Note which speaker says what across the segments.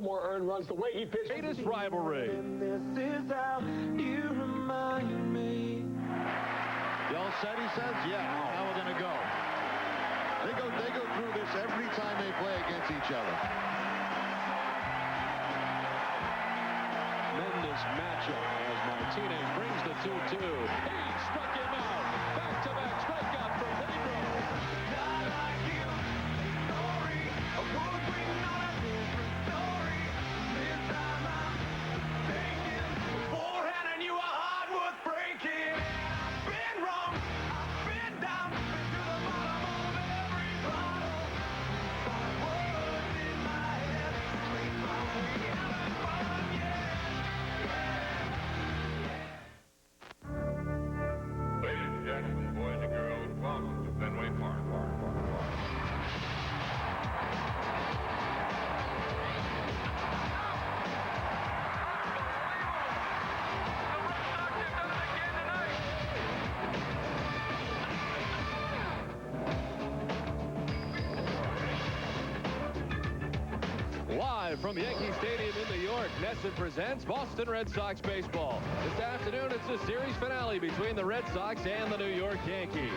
Speaker 1: more earned runs the way he pitched.
Speaker 2: Greatest rivalry.
Speaker 3: This is how you remind me.
Speaker 4: Y'all said, he says, yeah, how we're going to go. They go through this every time they play against each other.
Speaker 1: Tremendous matchup as Martinez brings the 2-2. He struck him out. Back-to-back strikeout for Pedro.
Speaker 3: Not like you, story. I would bring on a different story. This time I'm thinking forehand and you a hardwood breaking. I've been wrong, I've been down, been to the bottom of every bottle. Five words in my head, sleep on me, having fun, yeah.
Speaker 5: Ladies and gentlemen, boys and girls, welcome to Fenway Park.
Speaker 2: Live from Yankee Stadium in New York, Nesson presents Boston Red Sox baseball. This afternoon, it's the series finale between the Red Sox and the New York Yankees.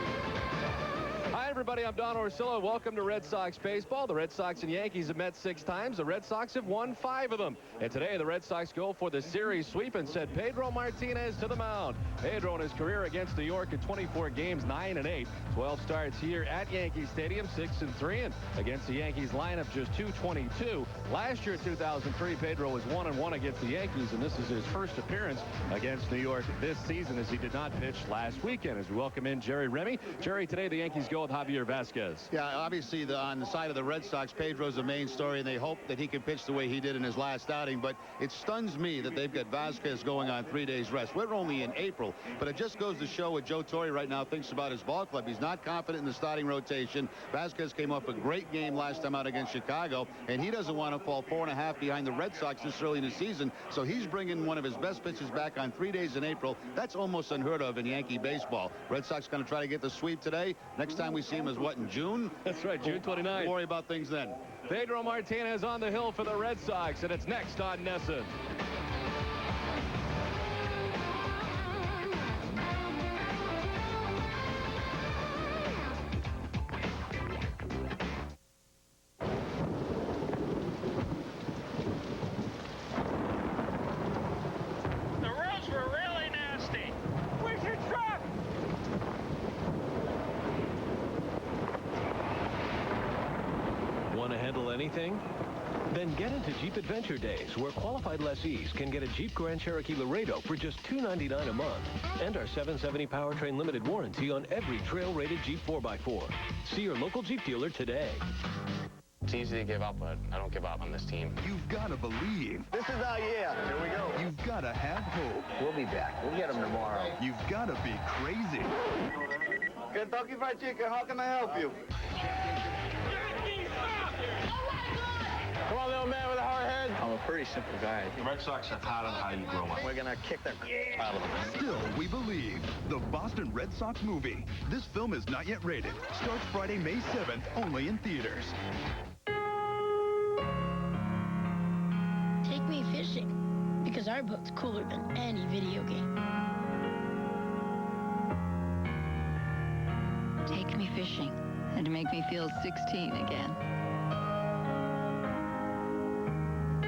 Speaker 2: Hi, everybody. I'm Don Orsillo. Welcome to Red Sox baseball. The Red Sox and Yankees have met 6 times. The Red Sox have won 5 of them. And today, the Red Sox go for the series sweep and send Pedro Martinez to the mound. Pedro in his career against New York in 24 games, 9-8. 12 starts here at Yankee Stadium, 6-3. And against the Yankees lineup, just .222. Last year, 2003, Pedro was 1-1 against the Yankees, and this is his first appearance against New York this season, as he did not pitch last weekend. As we welcome in Jerry Remy. Jerry, today the Yankees go with Javier Vazquez.
Speaker 4: Yeah, obviously on the side of the Red Sox, Pedro's the main story, and they hope that he can pitch the way he did in his last outing. But it stuns me that they've got Vazquez going on 3 days rest. We're only in April, but it just goes to show what Joe Torre right now thinks about his ball club. He's not confident in the starting rotation. Vazquez came off a great game last time out against Chicago, and he doesn't want to fall 4.5 behind the Red Sox this early in the season. So he's bringing one of his best pitches back on 3 days in April. That's almost unheard of in Yankee baseball. Red Sox going to try to get the sweep today. Next time we see him is what, in June?
Speaker 2: That's right, June 29th.
Speaker 4: We'll worry about things then.
Speaker 2: Pedro Martinez on the hill for the Red Sox, and it's next on Nesson.
Speaker 6: The roads were really nasty. Where's your truck?
Speaker 7: Want to handle anything? Then get into Jeep Adventure Days, where qualified lessees can get a Jeep Grand Cherokee Laredo for just $299 a month. And our 770 powertrain limited warranty on every trail-rated Jeep 4x4. See your local Jeep dealer today.
Speaker 8: It's easy to give up, but I don't give up on this team.
Speaker 9: You've got to believe.
Speaker 3: This is our year. Here we go.
Speaker 9: You've got to have hope.
Speaker 3: We'll be back. We'll get them tomorrow.
Speaker 9: You've got to be crazy.
Speaker 3: Kentucky Fried Chicken, how can I help you? Come on, little man with a hard head.
Speaker 8: I'm a pretty simple guy.
Speaker 5: The Red Sox have taught him how you grow up.
Speaker 3: We're going to kick the out of them.
Speaker 9: Still, we believe. The Boston Red Sox movie. This film is not yet rated. Starts Friday, May 7th, only in theaters.
Speaker 10: Take me fishing, because our boat's cooler than any video game.
Speaker 11: Take me fishing, and make me feel 16 again.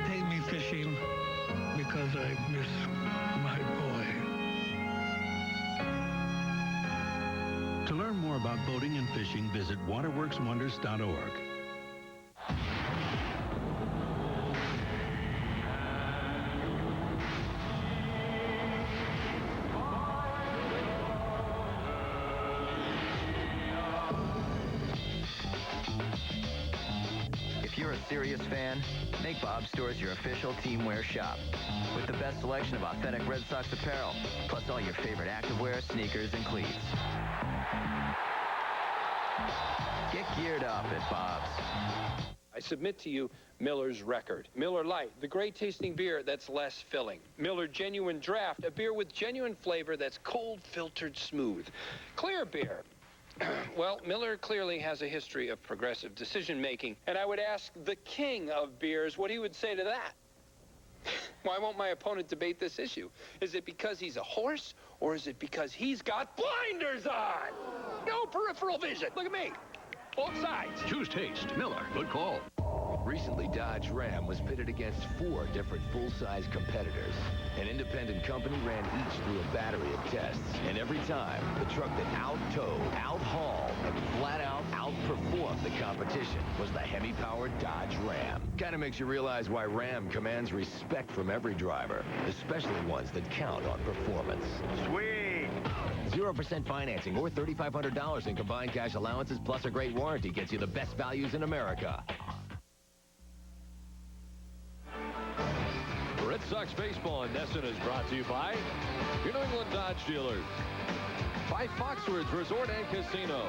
Speaker 6: Take me fishing because I miss my boy.
Speaker 12: To learn more about boating and fishing, visit waterworkswonders.org.
Speaker 13: If you're a serious fan, make Bob's Stores your official team wear shop. With the best selection of authentic Red Sox apparel, plus all your favorite activewear, sneakers, and cleats. Get geared up at Bob's.
Speaker 14: I submit to you Miller's Record. Miller Lite, the great tasting beer that's less filling. Miller Genuine Draft, a beer with genuine flavor that's cold filtered smooth. Clear beer, Well, Miller clearly has a history of progressive decision-making, and I would ask the king of beers what he would say to that. Why won't my opponent debate this issue? Is it because he's a horse, or is it because he's got blinders on? No peripheral vision. Look at me. Both sides.
Speaker 15: Choose taste. Miller. Good call.
Speaker 16: Recently, Dodge Ram was pitted against 4 different full-size competitors. An independent company ran each through a battery of tests, and every time, the truck that out-towed, out-hauled, and flat-out outperformed the competition was the Hemi-powered Dodge Ram. Kind of makes you realize why Ram commands respect from every driver, especially ones that count on performance.
Speaker 3: Sweet.
Speaker 16: 0% financing or $3,500 in combined cash allowances plus a great warranty gets you the best values in America.
Speaker 2: Red Sox baseball in Nesson is brought to you by your New England Dodge dealers, by Foxwoods Resort and Casino,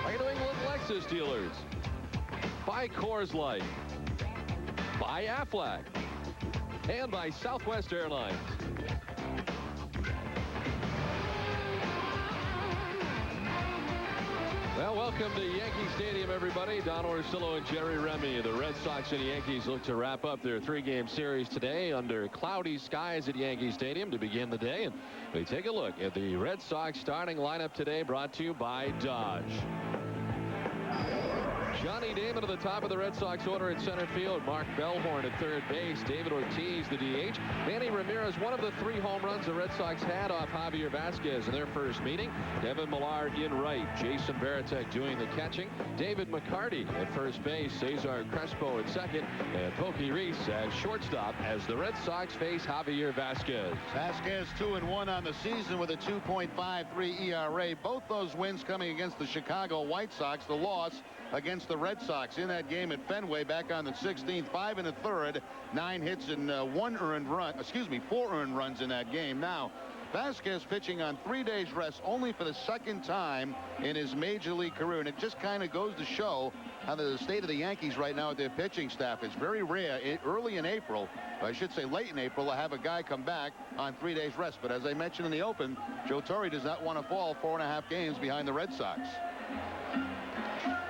Speaker 2: by your New England Lexus dealers, by Coors Light, by Aflac, and by Southwest Airlines. Well, welcome to Yankee Stadium, everybody. Don Orsillo and Jerry Remy. The Red Sox and Yankees look to wrap up their 3-game series today under cloudy skies at Yankee Stadium to begin the day. And we take a look at the Red Sox starting lineup today, brought to you by Dodge. Johnny Damon at the top of the Red Sox order at center field. Mark Bellhorn at third base. David Ortiz, the DH. Manny Ramirez, one of the 3 home runs the Red Sox had off Javier Vazquez in their first meeting. Devin Millar in right. Jason Varitek doing the catching. David McCarty at first base. Cesar Crespo at second. And Pokey Reese at shortstop as the Red Sox face Javier Vazquez.
Speaker 4: Vazquez 2-1 on the season with a 2.53 ERA. Both those wins coming against the Chicago White Sox. The loss against the Red Sox in that game at Fenway back on the 16th. 5 1/3, 9 hits and 4 earned runs in that game. Now, Vazquez pitching on 3 days rest only for the second time in his major league career, and it just kind of goes to show how the state of the Yankees right now with their pitching staff. It's very rare early in April, or I should say late in April, to have a guy come back on 3 days rest. But as I mentioned in the open, Joe Torre does not want to fall 4.5 games behind the Red Sox.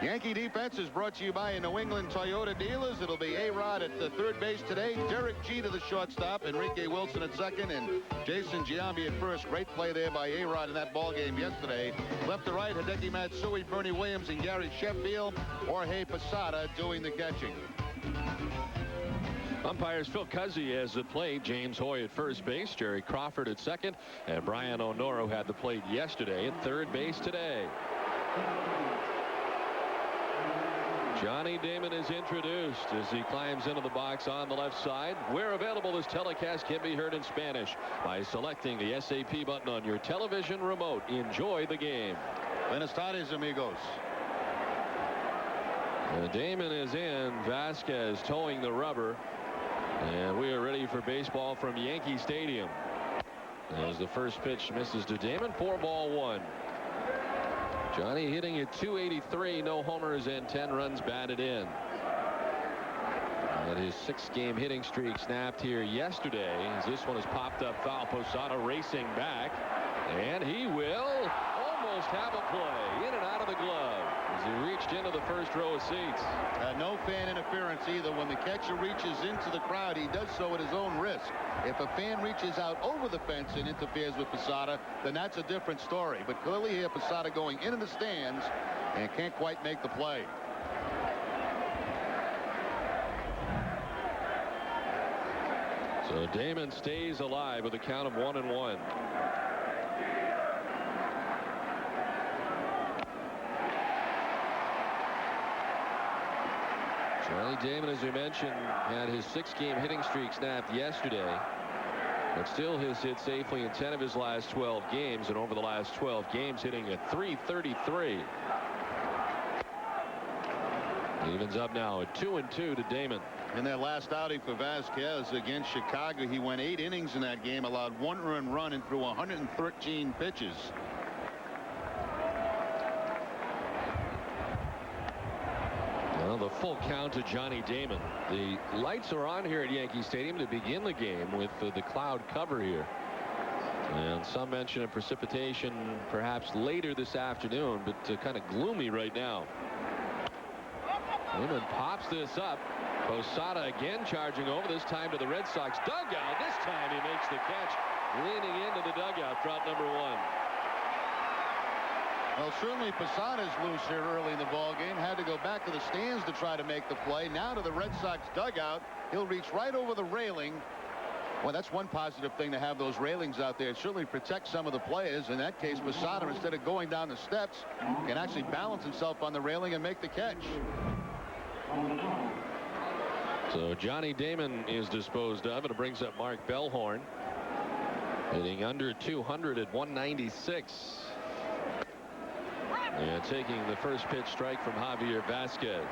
Speaker 4: Yankee defense is brought to you by New England Toyota dealers. It'll be A-Rod at the third base today. Derek Jeter the shortstop. Enrique Wilson at second. And Jason Giambi at first. Great play there by A-Rod in that ball game yesterday. Left to right, Hideki Matsui, Bernie Williams, and Gary Sheffield. Jorge Posada doing the catching.
Speaker 2: Umpires Phil Cuzzy has the plate. James Hoy at first base. Jerry Crawford at second. And Brian O'Noro had the plate yesterday at third base today. Johnny Damon is introduced as he climbs into the box on the left side. Where available, this telecast can be heard in Spanish by selecting the SAP button on your television remote. Enjoy the game.
Speaker 4: Buenas tardes, amigos.
Speaker 2: Damon is in. Vazquez towing the rubber. And we are ready for baseball from Yankee Stadium. As the first pitch misses to Damon, 4-1. Johnny hitting at 283, no homers and 10 runs batted in. And his 6-game hitting streak snapped here yesterday as this one has popped up foul. Posada racing back, and he will almost have a play in and out of the glove as he reached into the first row of seats.
Speaker 4: No fan interference either. When the catcher reaches into the crowd, he does so at his own risk. If a fan reaches out over the fence and interferes with Posada, then that's a different story. But clearly here, Posada going into the stands and can't quite make the play.
Speaker 2: So Damon stays alive with a count of 1-1. Johnny Damon, as we mentioned, had his 6-game hitting streak snapped yesterday, but still has hit safely in 10 of his last 12 games, and over the last 12 games hitting at .333. Evens up now at 2-2 to Damon.
Speaker 4: In that last outing for Vazquez against Chicago, he went 8 innings in that game, allowed 1 earned run and threw 113 pitches.
Speaker 2: Well, the full count to Johnny Damon. The lights are on here at Yankee Stadium to begin the game with the cloud cover here. And some mention of precipitation perhaps later this afternoon, but kind of gloomy right now. Newman pops this up. Posada again charging over, this time to the Red Sox dugout. This time he makes the catch, leaning into the dugout, trout number 1.
Speaker 4: Well, certainly Posada's loose here early in the ball game. Had to go back to the stands to try to make the play. Now to the Red Sox dugout. He'll reach right over the railing. Well, that's one positive thing to have those railings out there. It certainly protects some of the players. In that case, Posada, instead of going down the steps, can actually balance himself on the railing and make the catch.
Speaker 2: So Johnny Damon is disposed of, and it brings up Mark Bellhorn, hitting under 200 at 196. And taking the first pitch strike from Javier Vazquez.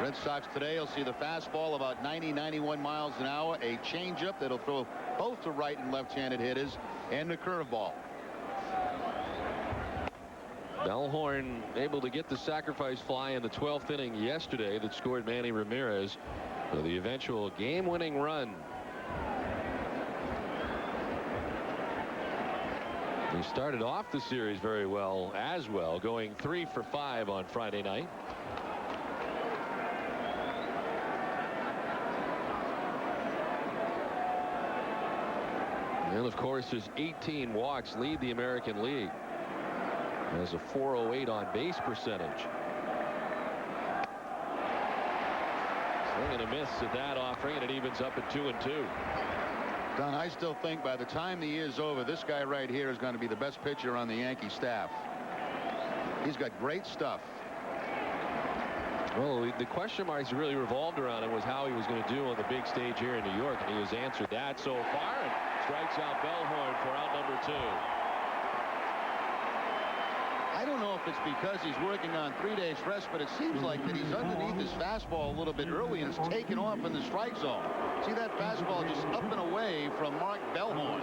Speaker 4: Red Sox today will see the fastball about 90-91 miles an hour, a changeup that'll throw both to right and left-handed hitters, and the curveball.
Speaker 2: Bellhorn able to get the sacrifice fly in the 12th inning yesterday that scored Manny Ramirez for the eventual game-winning run. He started off the series very well as well, going 3 for 5 on Friday night. And of course his 18 walks lead the American League. Has a .408 on base percentage. Swing and a miss at that offering, and it evens up at 2-2.
Speaker 4: Don, I still think by the time the year's over, this guy right here is going to be the best pitcher on the Yankee staff. He's got great stuff.
Speaker 2: Well, the question marks really revolved around him was how he was going to do on the big stage here in New York, and he has answered that so far and strikes out Bellhorn for out number 2.
Speaker 4: I don't know if it's because he's working on 3 days rest, but it seems like that he's underneath his fastball a little bit early and it's taken off in the strike zone. See that fastball just up and away from Mark Bellhorn.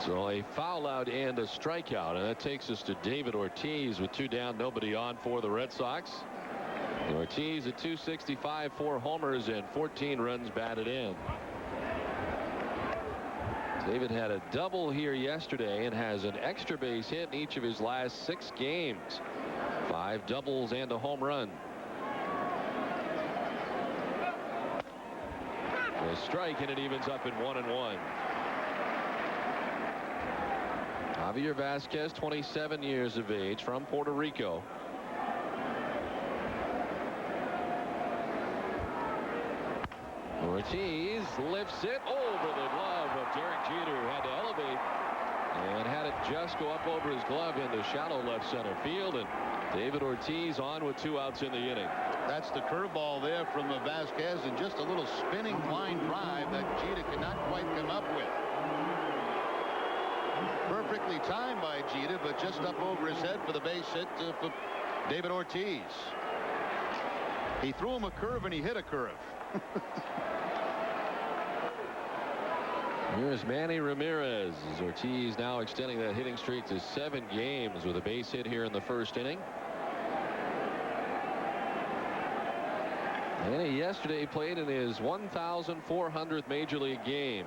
Speaker 2: So a foul out and a strikeout, and that takes us to David Ortiz with 2 down, nobody on for the Red Sox. Ortiz at 265, 4 homers and 14 runs batted in. David had a double here yesterday and has an extra base hit in each of his last 6 games. 5 doubles and a home run. A strike, and it evens up at 1-1. Javier Vazquez, 27 years of age, from Puerto Rico. Ortiz lifts it over the glove of Derek Jeter, who had to elevate and had it just go up over his glove into shallow left center field, and David Ortiz on with 2 outs in the inning.
Speaker 4: That's the curveball there from Vazquez, and just a little spinning line drive that Jeter could not quite come up with. Perfectly timed by Jeter, but just up over his head for the base hit for David Ortiz. He threw him a curve and he hit a curve.
Speaker 2: Here's Manny Ramirez. Ortiz now extending that hitting streak to 7 games with a base hit here in the first inning. Manny yesterday played in his 1,400th Major League game.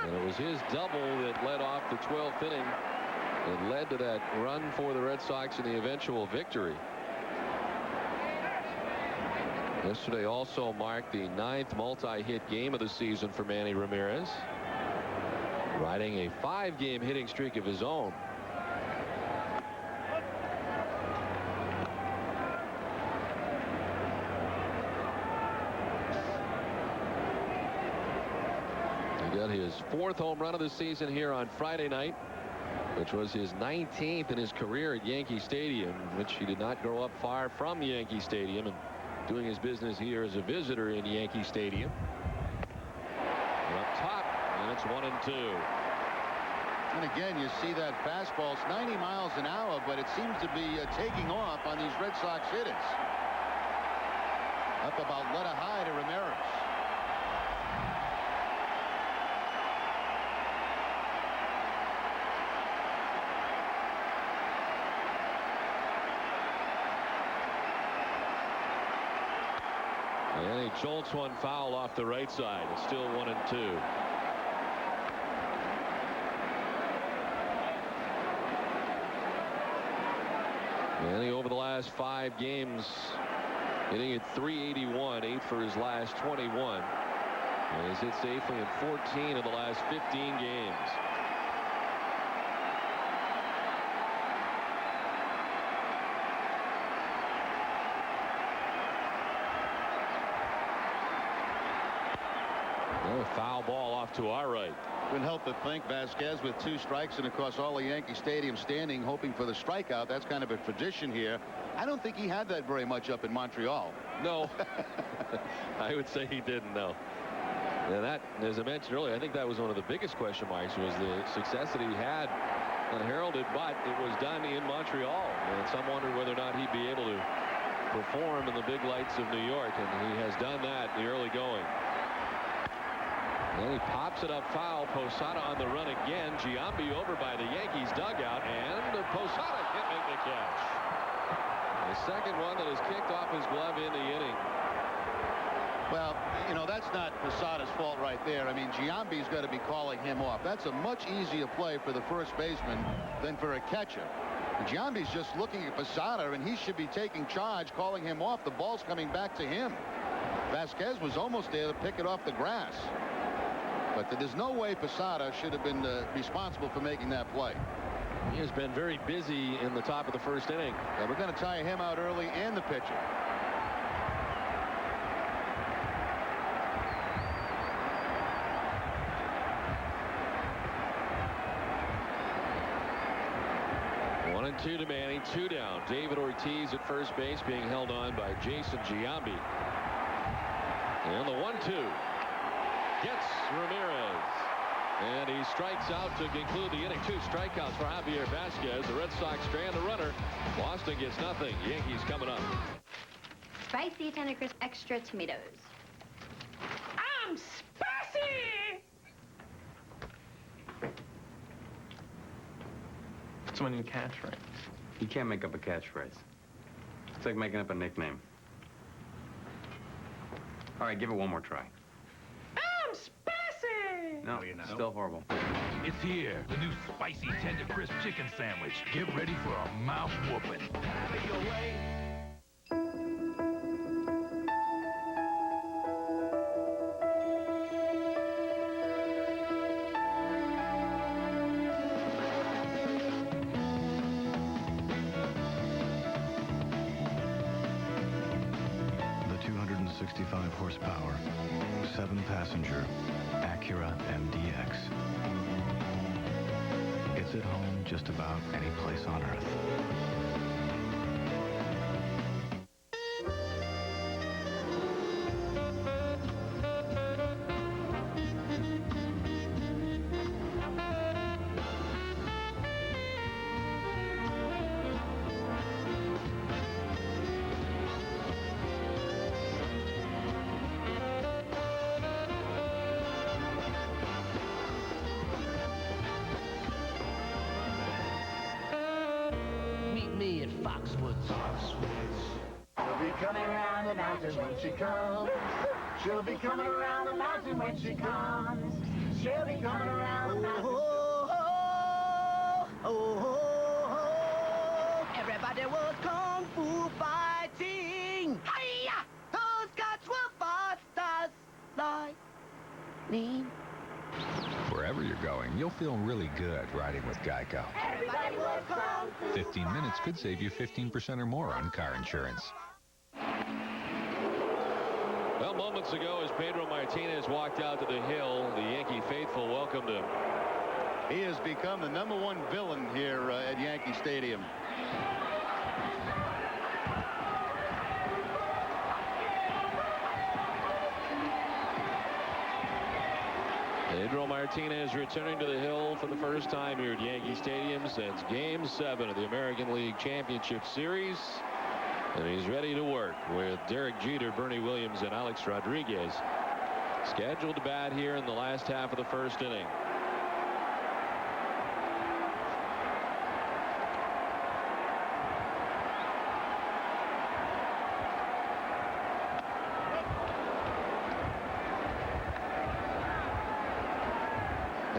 Speaker 2: And it was his double that led off the 12th inning and led to that run for the Red Sox in the eventual victory. Yesterday also marked the 9th multi-hit game of the season for Manny Ramirez, riding a 5-game hitting streak of his own. He got his 4th home run of the season here on Friday night, which was his 19th in his career at Yankee Stadium, which he did not grow up far from Yankee Stadium, and doing his business here as a visitor in Yankee Stadium. And up top, and it's 1-2.
Speaker 4: And again, you see that fastball. It's 90 miles an hour, but it seems to be taking off on these Red Sox hitters. Up about letter high to Ramirez.
Speaker 2: And he jolts one foul off the right side. It's still 1-2. And he, over the last 5 games, hitting at .381, 8 for his last 21. And he's hit safely in 14 of the last 15 games. A foul ball off to our right.
Speaker 4: Couldn't help but think Vazquez with 2 strikes, and of course all of Yankee Stadium standing hoping for the strikeout. That's kind of a tradition here. I don't think he had that very much up in Montreal.
Speaker 2: No. I would say he didn't, no. And that, as I mentioned earlier, I think that was one of the biggest question marks, was the success that he had unheralded, but it was done in Montreal. And some wondered whether or not he'd be able to perform in the big lights of New York, and he has done that in the early going. Then he pops it up foul. Posada on the run again. Giambi over by the Yankees dugout, and Posada can't make the catch. The second one that is kicked off his glove in the inning.
Speaker 4: Well, you know, that's not Posada's fault right there. I mean, Giambi's got to be calling him off. That's a much easier play for the first baseman than for a catcher. Giambi's just looking at Posada, and he should be taking charge, calling him off. The ball's coming back to him. Vazquez was almost there to pick it off the grass. But there's no way Posada should have been responsible for making that play.
Speaker 2: He has been very busy in the top of the first inning.
Speaker 4: And we're going to tire him out early, and the pitcher.
Speaker 2: One and 2 to Manning, 2 down. David Ortiz at first base being held on by Jason Giambi. And the 1-2. Gets Ramirez. And he strikes out to conclude the inning. 2 strikeouts for Javier Vazquez. The Red Sox strand a runner. Boston gets nothing. Yankees coming up.
Speaker 17: Spicy Tender Crisp Extra Tomatoes.
Speaker 6: I'm spicy!
Speaker 18: It's when you catchphrase. You can't make up a catchphrase. It's like making up a nickname. All right, give it one more try.
Speaker 6: I'm spicy!
Speaker 18: No, you're not. Still horrible.
Speaker 19: It's here, the new spicy tender crisp chicken sandwich. Get ready for a mouth whooping.
Speaker 12: The 265 horsepower, 7-passenger Acura MDX. It's at home just about any place on Earth.
Speaker 3: Meet me at Foxwoods. She'll be coming around the mountain when she comes. She'll be coming around the mountain when she comes. She'll be coming around the mountain.
Speaker 20: Everybody was kung fu fighting. Hiya! Those guys were fast as lightning.
Speaker 21: Wherever you're going, you'll feel really good riding with Geico.
Speaker 20: Everybody was kung fu.
Speaker 21: 15 minutes could save you 15% or more on car insurance.
Speaker 2: Well, moments ago, as Pedro Martinez walked out to the hill, the Yankee faithful welcomed him.
Speaker 4: He has become the #1 villain here at Yankee Stadium.
Speaker 2: Pedro Martinez returning to the hill for the first time here at Yankee Stadium since Game 7 of the American League Championship Series. And he's ready to work with Derek Jeter, Bernie Williams, and Alex Rodriguez scheduled to bat here in the last half of the first inning.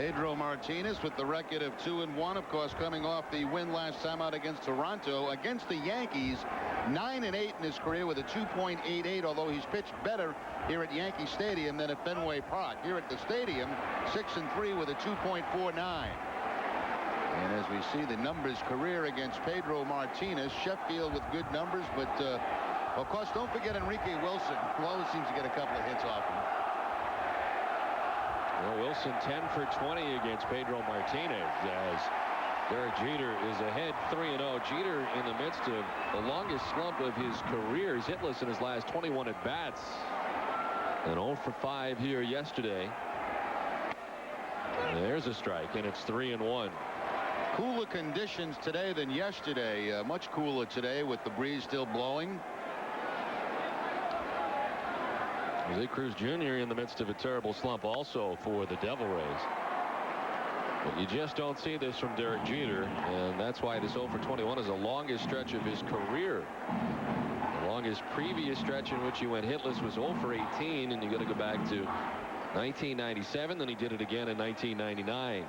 Speaker 4: Pedro Martinez with the record of 2-1, of course, coming off the win last time out against Toronto. Against the Yankees, 9-8 in his career with a 2.88, although he's pitched better here at Yankee Stadium than at Fenway Park. Here at the stadium, 6-3 with a 2.49. And as we see the numbers career against Pedro Martinez, Sheffield with good numbers, but of course, don't forget Enrique Wilson, who always seems to get a couple of hits off him.
Speaker 2: Well, Wilson 10 for 20 against Pedro Martinez as Derek Jeter is ahead 3-0. Jeter in the midst of the longest slump of his career. He's hitless in his last 21 at bats. And 0 for 5 here yesterday. And there's a strike, and it's 3-1.
Speaker 4: Cooler conditions today than yesterday. Much cooler today with the breeze still blowing.
Speaker 2: Jose Cruz Jr. in the midst of a terrible slump also for the Devil Rays. But you just don't see this from Derek Jeter, and that's why this 0 for 21 is the longest stretch of his career. The longest previous stretch in which he went hitless was 0 for 18, and you got to go back to 1997. Then he did it again in 1999.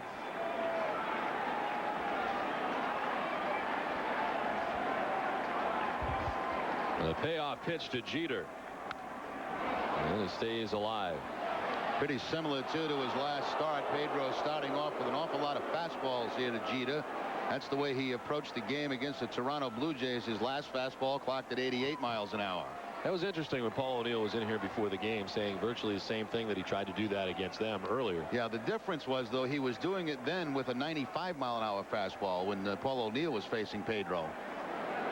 Speaker 2: The payoff pitch to Jeter. And it stays alive.
Speaker 4: Pretty similar to his last start. Pedro starting off with an awful lot of fastballs here to Jeter. That's the way he approached the game against the Toronto Blue Jays. His last fastball clocked at 88 miles an hour.
Speaker 2: That was interesting when Paul O'Neill was in here before the game saying virtually the same thing that he tried to do that against them earlier.
Speaker 4: Yeah, the difference was, though, he was doing it then with a 95 mile an hour fastball when Paul O'Neill was facing Pedro.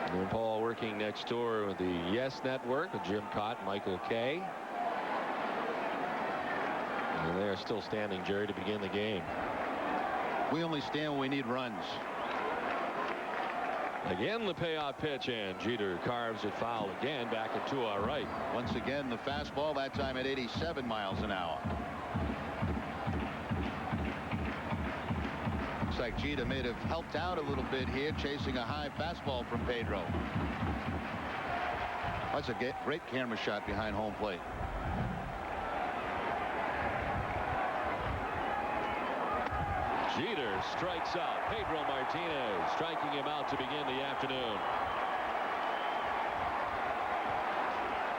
Speaker 2: And Paul working next door with the Yes Network with Jim Cott and Michael Kay. And they are still standing, Jerry, to begin the game.
Speaker 4: We only stand when we need runs.
Speaker 2: Again, the payoff pitch, and Jeter carves it foul again back into our right.
Speaker 4: Once again, the fastball, that time at 87 miles an hour. Looks like Jeter may have helped out a little bit here, chasing a high fastball from Pedro. That's a great camera shot behind home plate.
Speaker 2: Jeter strikes out Pedro Martinez, striking him out to begin the afternoon.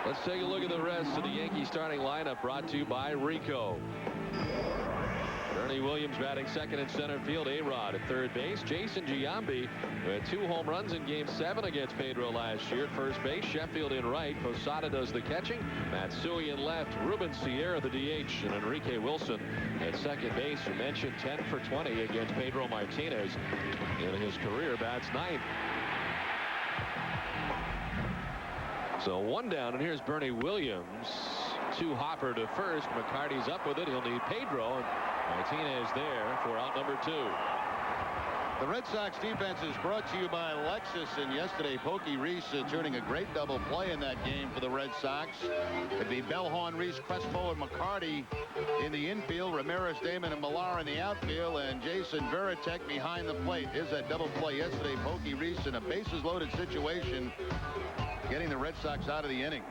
Speaker 2: Let's take a look at the rest of the Yankee starting lineup, brought to you by Rico. Bernie Williams batting second in center field. A-Rod at third base. Jason Giambi, who had 2 home runs in Game 7 against Pedro last year, at first base. Sheffield in right. Posada does the catching. Matsui in left. Ruben Sierra the DH. And Enrique Wilson at second base. You mentioned 10 for 20 against Pedro Martinez. In his career, bats 9th. So 1 down, and here's Bernie Williams. 2 hopper to first. McCarty's up with it. He'll need Pedro, and Martinez there for out number 2.
Speaker 4: The Red Sox defense is brought to you by Lexus, and yesterday Pokey Reese turning a great double play in that game for the Red Sox. It'd be Bellhorn, Reese, Crespo, and McCarty in the infield, Ramirez, Damon, and Millar in the outfield, and Jason Varitek behind the plate. Here's that double play yesterday. Pokey Reese in a bases loaded situation, getting the Red Sox out of the inning.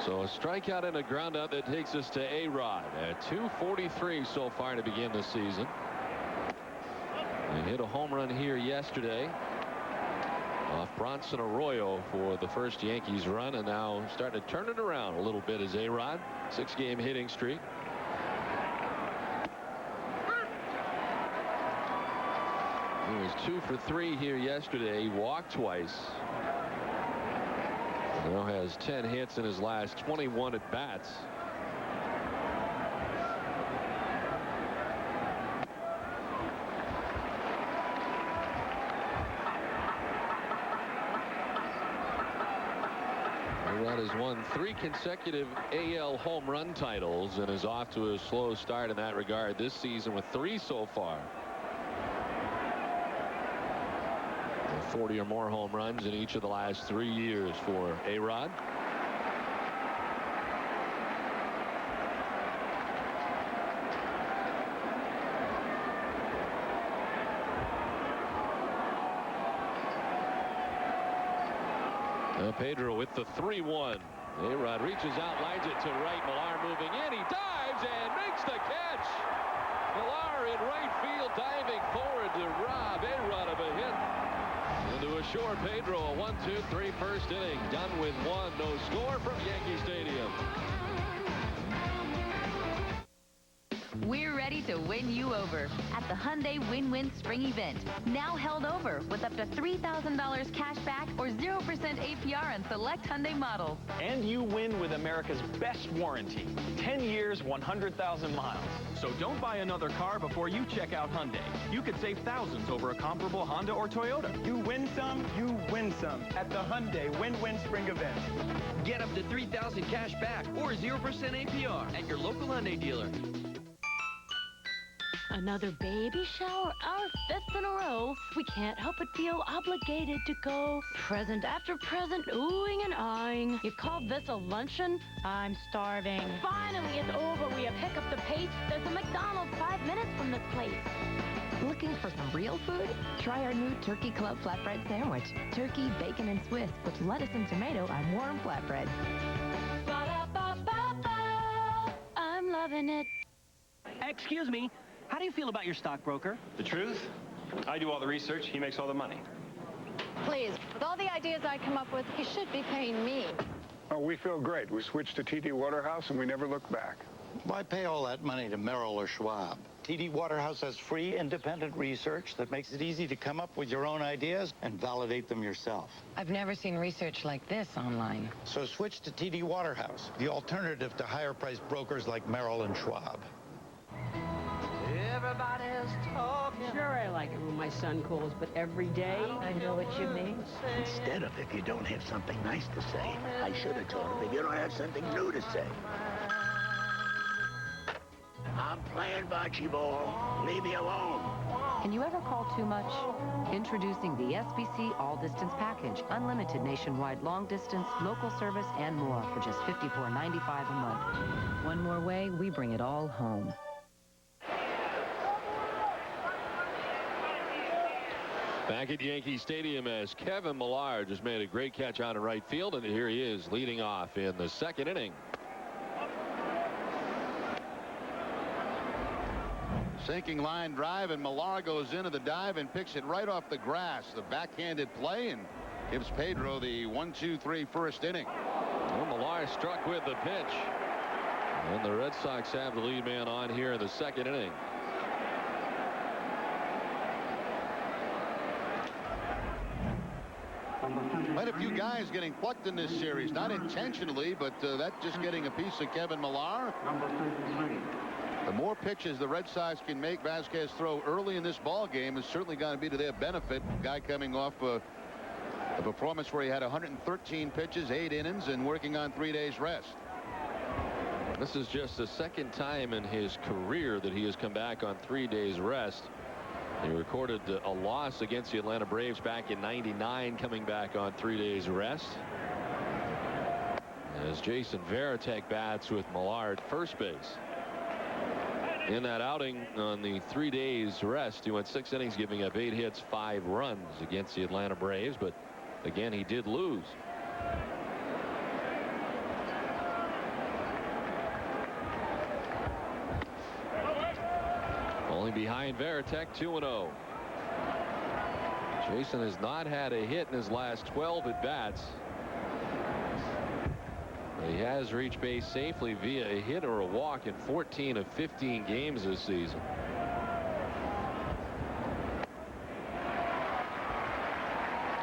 Speaker 2: So a strikeout and a ground out that takes us to A-Rod at 243 so far to begin the season. He hit a home run here yesterday off Bronson Arroyo for the first Yankees run, and now starting to turn it around a little bit as A-Rod. 6-game hitting streak. He was 2 for 3 here yesterday. He walked twice. Now has 10 hits in his last 21 at bats. A-Rod has won 3 consecutive AL home run titles and is off to a slow start in that regard this season with 3 so far. 40 or more home runs in each of the last 3 years for A-Rod. Pedro with the 3-1. A-Rod reaches out, lines it to right. Millar moving in. He dives and makes the catch. Millar in right field, diving forward to rob A-Rod of a hit. Into a shore, Pedro, a 1-2-3 first inning. Done with one. No score from Yankee Stadium.
Speaker 11: We're ready to win you over at the Hyundai Win-Win Spring Event. Now held over with up to $3,000 cash back or 0% APR on select Hyundai models.
Speaker 1: And you win with America's best warranty. 10 years, 100,000 miles. So don't buy another car before you check out Hyundai. You could save thousands over a comparable Honda or Toyota.
Speaker 22: You win some at the Hyundai Win-Win Spring Event.
Speaker 23: Get up to $3,000 cash back or 0% APR at your local Hyundai dealer.
Speaker 24: Another baby shower, our 5th in a row. We can't help but feel obligated to go present after present, oohing and eyeing. You call this a luncheon? I'm starving. Finally, it's over. We have picked up the pace. There's a McDonald's 5 minutes from this place.
Speaker 11: Looking for some real food? Try our new Turkey Club flatbread sandwich. Turkey, bacon, and Swiss with lettuce and tomato on warm flatbread.
Speaker 24: Ba-da-ba-ba-ba. I'm loving it.
Speaker 25: Excuse me. How do you feel about your stockbroker?
Speaker 1: The truth? I do all the research. He makes all the money.
Speaker 26: Please, with all the ideas I come up with, he should be paying me.
Speaker 27: Oh, we feel great. We switched to TD Waterhouse and we never looked back.
Speaker 28: Why pay all that money to Merrill or Schwab? TD Waterhouse has free, independent research that makes it easy to come up with your own ideas and validate them yourself.
Speaker 26: I've never seen research like this online.
Speaker 28: So switch to TD Waterhouse, the alternative to higher-priced brokers like Merrill and Schwab.
Speaker 20: Everybody's talking.
Speaker 29: Sure, I like it when my son calls, but every day,
Speaker 20: I know what you mean.
Speaker 30: Instead of if you don't have something nice to say, I should have told him if you don't have something new to say. I'm playing bocce ball. Leave me alone.
Speaker 11: Can you ever call too much? Introducing the SBC All Distance Package. Unlimited nationwide long distance, local service, and more for just $54.95 a month. One more way, we bring it all home.
Speaker 2: Back at Yankee Stadium as Kevin Millar just made a great catch out in right field, and here he is leading off in the 2nd inning.
Speaker 4: Sinking line drive, and Millar goes into the dive and picks it right off the grass. The backhanded play, and gives Pedro the 1-2-3 first inning.
Speaker 2: Well, Millar struck with the pitch. And the Red Sox have the lead man on here in the 2nd inning.
Speaker 4: Quite a few guys getting plucked in this series, not intentionally, but that's just getting a piece of Kevin Millar. The more pitches the Red Sox can make Vazquez throw early in this ball game is certainly going to be to their benefit. Guy coming off a performance where he had 113 pitches, 8 innings, and working on 3 days rest.
Speaker 2: This is just the 2nd time in his career that he has come back on 3 days rest. He recorded a loss against the Atlanta Braves back in '99, coming back on 3 days rest. As Jason Varitek bats with Millar at first base. In that outing on the 3 days rest, he went 6 innings, giving up 8 hits, 5 runs against the Atlanta Braves, but again he did lose. Only behind Varitek, 2-0. Jason has not had a hit in his last 12 at-bats. He has reached base safely via a hit or a walk in 14 of 15 games this season.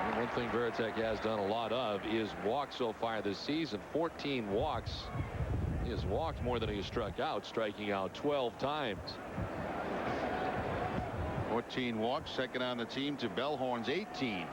Speaker 2: And one thing Varitek has done a lot of is walk so far this season. 14 walks. He has walked more than he has struck out, striking out 12 times.
Speaker 4: 14 walks, second on the team to Bellhorn's 18.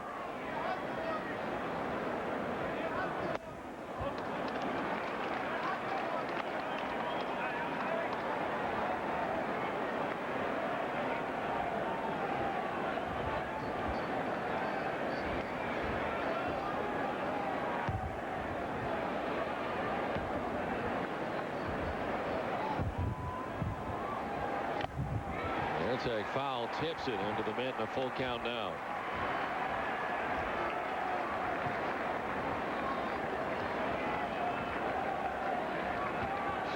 Speaker 2: Foul tips it into the mitt, and a full count now.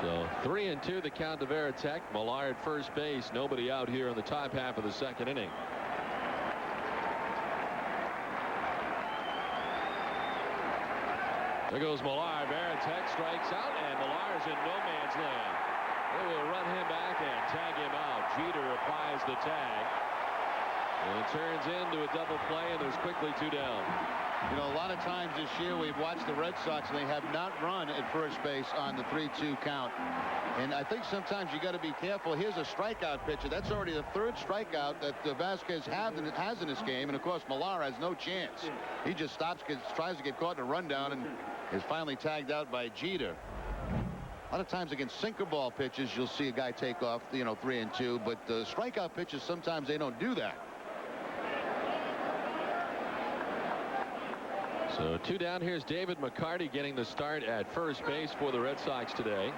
Speaker 2: So 3-2 the count to Varitek. Millar at first base. Nobody out here in the top half of the second inning. There goes Millar. Varitek strikes out, and Millar's in no man's land. They will run him back and tag him out. Jeter applies the tag. And it turns into a double play, and there's quickly 2 down.
Speaker 4: You know, a lot of times this year we've watched the Red Sox, and they have not run at first base on the 3-2 count. And I think sometimes you got to be careful. Here's a strikeout pitcher. That's already the 3rd strikeout that Vazquez has in this game. And, of course, Millar has no chance. He just stops, tries to get caught in a rundown, and is finally tagged out by Jeter. A lot of times against sinker ball pitches, you'll see a guy take off, 3-2. But strikeout pitches, sometimes they don't do that.
Speaker 2: So 2 down. Here's David McCarty getting the start at first base for the Red Sox today.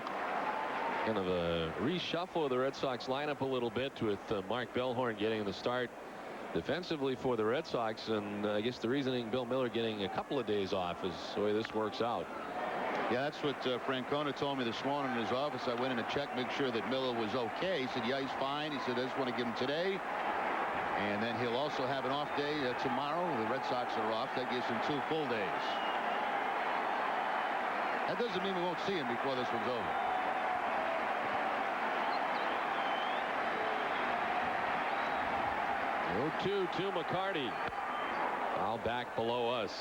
Speaker 2: Kind of a reshuffle of the Red Sox lineup a little bit, with Mark Bellhorn getting the start defensively for the Red Sox. And I guess the reasoning, Bill Miller getting a couple of days off, is the way this works out.
Speaker 4: Yeah, that's what Francona told me this morning in his office. I went in to check, make sure that Miller was okay. He said, yeah, he's fine. He said, I just want to give him today. And then he'll also have an off day tomorrow. The Red Sox are off. That gives him 2 full days. That doesn't mean we won't see him before this one's over.
Speaker 2: The 0-2 to McCarty. Foul back below us.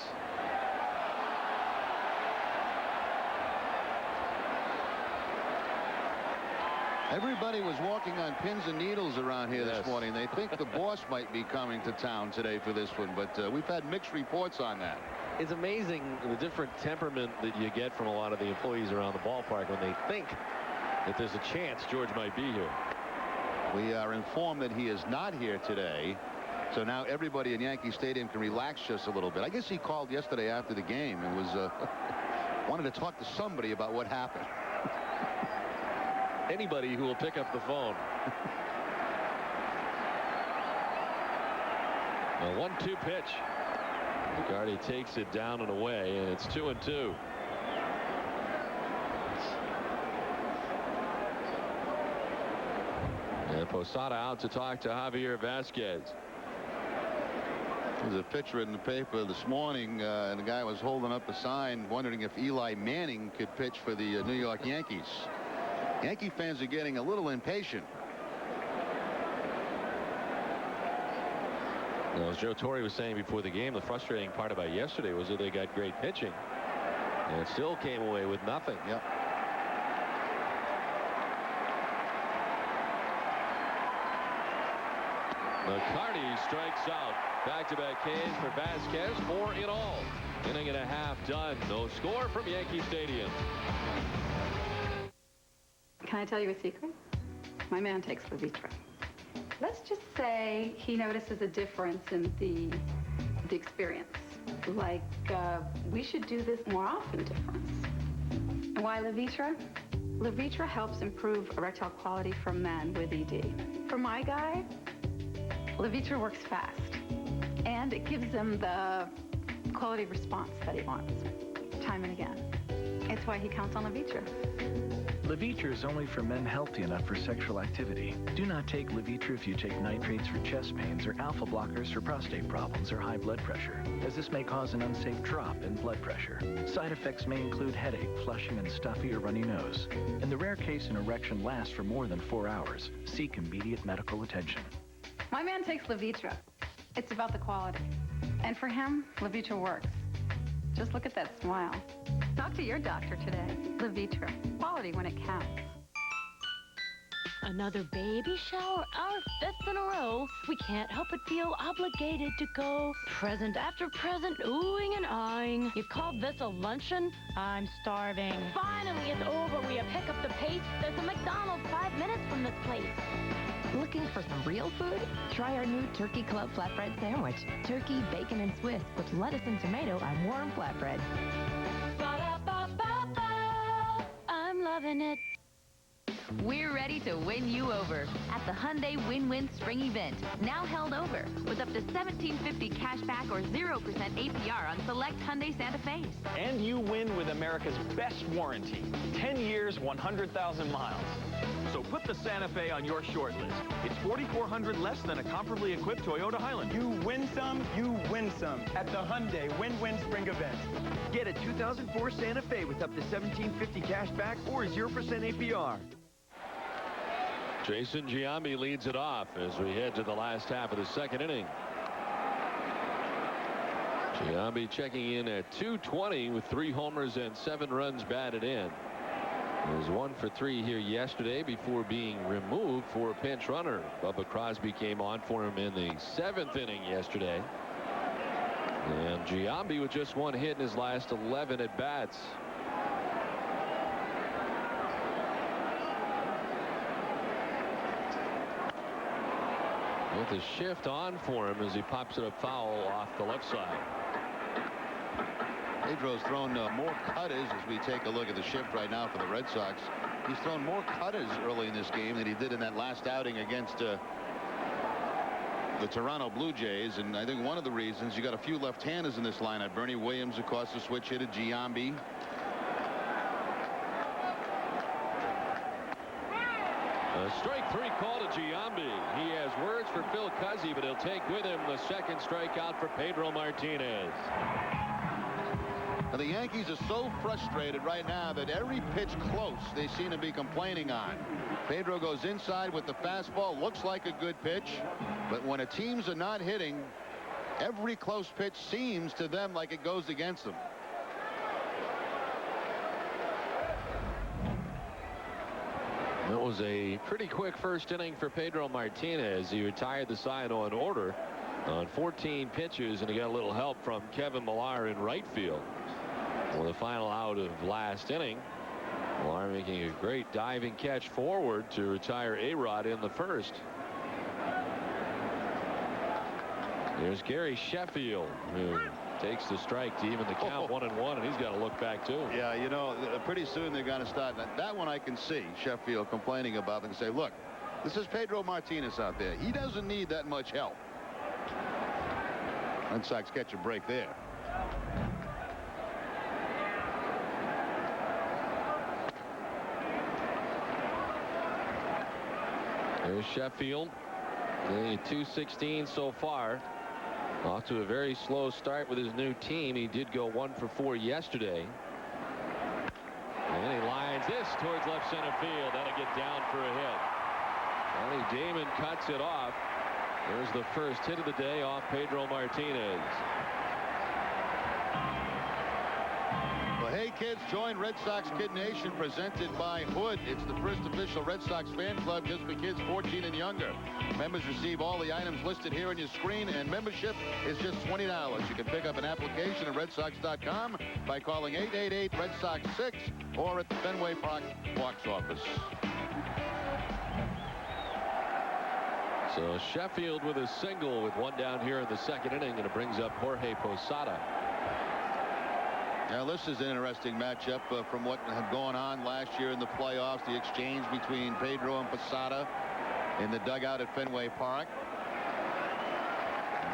Speaker 4: Everybody was walking on pins and needles around here this morning. They think the boss might be coming to town today for this one, but we've had mixed reports on that.
Speaker 2: It's amazing the different temperament that you get from a lot of the employees around the ballpark when they think that there's a chance George might be here.
Speaker 4: We are informed that he is not here today, so now everybody in Yankee Stadium can relax just a little bit. I guess he called yesterday after the game and was wanted to talk to somebody about what happened.
Speaker 2: Anybody who will pick up the phone. A 1-2 pitch. McCarty takes it down and away, and it's 2-2. And Posada out to talk to Javier Vazquez.
Speaker 4: There's a picture in the paper this morning, and the guy was holding up a sign wondering if Eli Manning could pitch for the New York Yankees. Yankee fans are getting a little impatient.
Speaker 2: Well, as Joe Torre was saying before the game, the frustrating part about yesterday was that they got great pitching, and it still came away with nothing.
Speaker 4: Yep.
Speaker 2: McCarty strikes out. Back-to-back Ks for Vazquez, 4 in all. Inning and a half done. No score from Yankee Stadium.
Speaker 5: Can I tell you a secret? My man takes Levitra. Let's just say he notices a difference in the experience. Like, we should do this more often difference. And why Levitra? Levitra helps improve erectile quality for men with ED. For my guy, Levitra works fast. And it gives him the quality response that he wants, time and again. It's why he counts on Levitra.
Speaker 7: Levitra is only for men healthy enough for sexual activity. Do not take Levitra if you take nitrates for chest pains or alpha blockers for prostate problems or high blood pressure, as this may cause an unsafe drop in blood pressure. Side effects may include headache, flushing, and stuffy or runny nose. In the rare case an erection lasts for more than 4 hours, seek immediate medical attention.
Speaker 5: My man takes Levitra. It's about the quality. And for him, Levitra works. Just look at that smile. Talk to your doctor today. Levitra. Quality when it counts.
Speaker 24: Another baby shower, our 5th in a row. We can't help but feel obligated to go present after present, oohing and eyeing. You call this a luncheon? I'm starving. Finally, it's over. We pick up the pace. There's a McDonald's 5 minutes from this place.
Speaker 11: Looking for some real food? Try our new Turkey Club flatbread sandwich. Turkey, bacon, and Swiss with lettuce and tomato on warm flatbread.
Speaker 24: Ba-da-ba-ba-ba. I'm loving it.
Speaker 11: We're ready to win you over at the Hyundai Win-Win Spring Event, now held over with up to $1,750 cash back or 0% APR on select Hyundai Santa Fe's.
Speaker 1: And you win with America's best warranty, 10 years, 100,000 miles. So put the Santa Fe on your short list. It's $4,400 less than a comparably equipped Toyota Highlander.
Speaker 22: You win some at the Hyundai Win-Win Spring Event.
Speaker 23: Get a 2004 Santa Fe with up to $1,750 cash back or 0% APR.
Speaker 2: Jason Giambi leads it off as we head to the last half of the second inning. Giambi checking in at .220 with 3 homers and 7 runs batted in. He was 1 for 3 here yesterday before being removed for a pinch runner. Bubba Crosby came on for him in the 7th inning yesterday. And Giambi with just 1 hit in his last 11 at bats. With a shift on for him as he pops it up foul off the left side.
Speaker 4: Pedro's thrown more cutters as we take a look at the shift right now for the Red Sox. He's thrown more cutters early in this game than he did in that last outing against the Toronto Blue Jays. And I think one of the reasons you got a few left-handers in this lineup. Bernie Williams, of course, the switch hitter. Giambi.
Speaker 2: A strike 3 call to Giambi. He has words for Phil Cuzzi, but he'll take with him the second strikeout for Pedro Martinez.
Speaker 4: Now, the Yankees are so frustrated right now that every pitch close they seem to be complaining on. Pedro goes inside with the fastball. Looks like a good pitch. But when teams are not hitting, every close pitch seems to them like it goes against them.
Speaker 2: It was a pretty quick first inning for Pedro Martinez. He retired the side on order on 14 pitches, and he got a little help from Kevin Millar in right field. Well, the final out of last inning, Millar making a great diving catch forward to retire A-Rod in the first. There's Gary Sheffield, who takes the strike to even the count 1-1, and he's got to look back too.
Speaker 4: Yeah, you know, pretty soon they're going to start. That one I can see Sheffield complaining about and say, look, this is Pedro Martinez out there. He doesn't need that much help. Red Sox catch a break there.
Speaker 2: There's Sheffield. The 216 so far. Off to a very slow start with his new team. He did go 1 for 4 yesterday. And he lines this towards left center field. That'll get down for a hit. Johnny Damon cuts it off. There's the first hit of the day off Pedro Martinez.
Speaker 4: Well, hey kids, join Red Sox Kid Nation presented by Hood. It's the first official Red Sox fan club just for kids 14 and younger. Members receive all the items listed here on your screen, and membership is just $20. You can pick up an application at redsox.com by calling 888-RED-SOX-6 or at the Fenway Park box office.
Speaker 2: So Sheffield with a single with 1 down here in the second inning, and it brings up Jorge Posada.
Speaker 4: Now, this is an interesting matchup from what had gone on last year in the playoffs. The exchange between Pedro and Posada in the dugout at Fenway Park.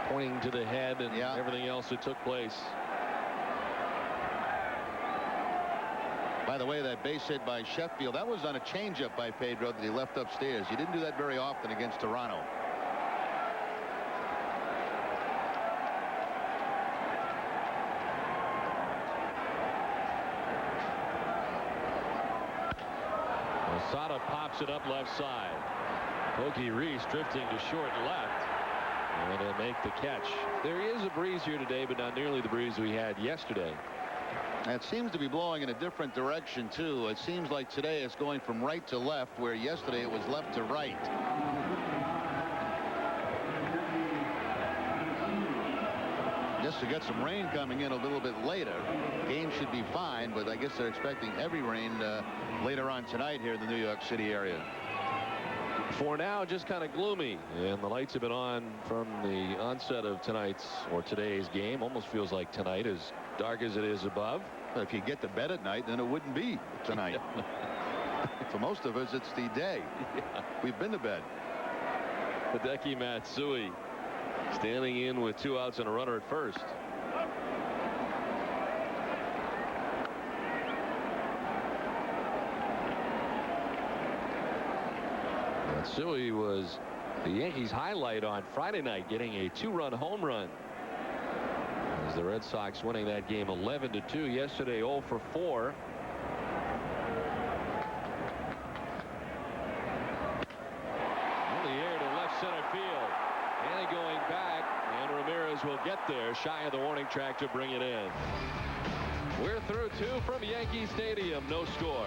Speaker 2: Pointing to the head and everything else that took place.
Speaker 4: By the way, that base hit by Sheffield, that was on a changeup by Pedro that he left upstairs. He didn't do that very often against Toronto.
Speaker 2: Posada pops it up left side. Pokey Reese drifting to short left. And he'll make the catch. There is a breeze here today, but not nearly the breeze we had yesterday.
Speaker 4: It seems to be blowing in a different direction, too. It seems like today it's going from right to left, where yesterday it was left to right. Just to get some rain coming in a little bit later. Game should be fine, but I guess they're expecting heavy rain later on tonight here in the New York City area.
Speaker 2: For now, just kind of gloomy, and the lights have been on from the onset of tonight's or today's game. Almost feels like tonight, as dark as it is above.
Speaker 4: If you get to bed at night, then it wouldn't be tonight. For most of us, it's the day.
Speaker 2: Yeah.
Speaker 4: We've been to bed.
Speaker 2: Hideki Matsui standing in with 2 outs and a runner at first. Matsui was the Yankees' highlight on Friday night, getting a 2-run home run. As the Red Sox winning that game 11-2. Yesterday 0 for 4. In the air to left center field. And going back, and Ramirez will get there shy of the warning track to bring it in. We're through 2 from Yankee Stadium. No score.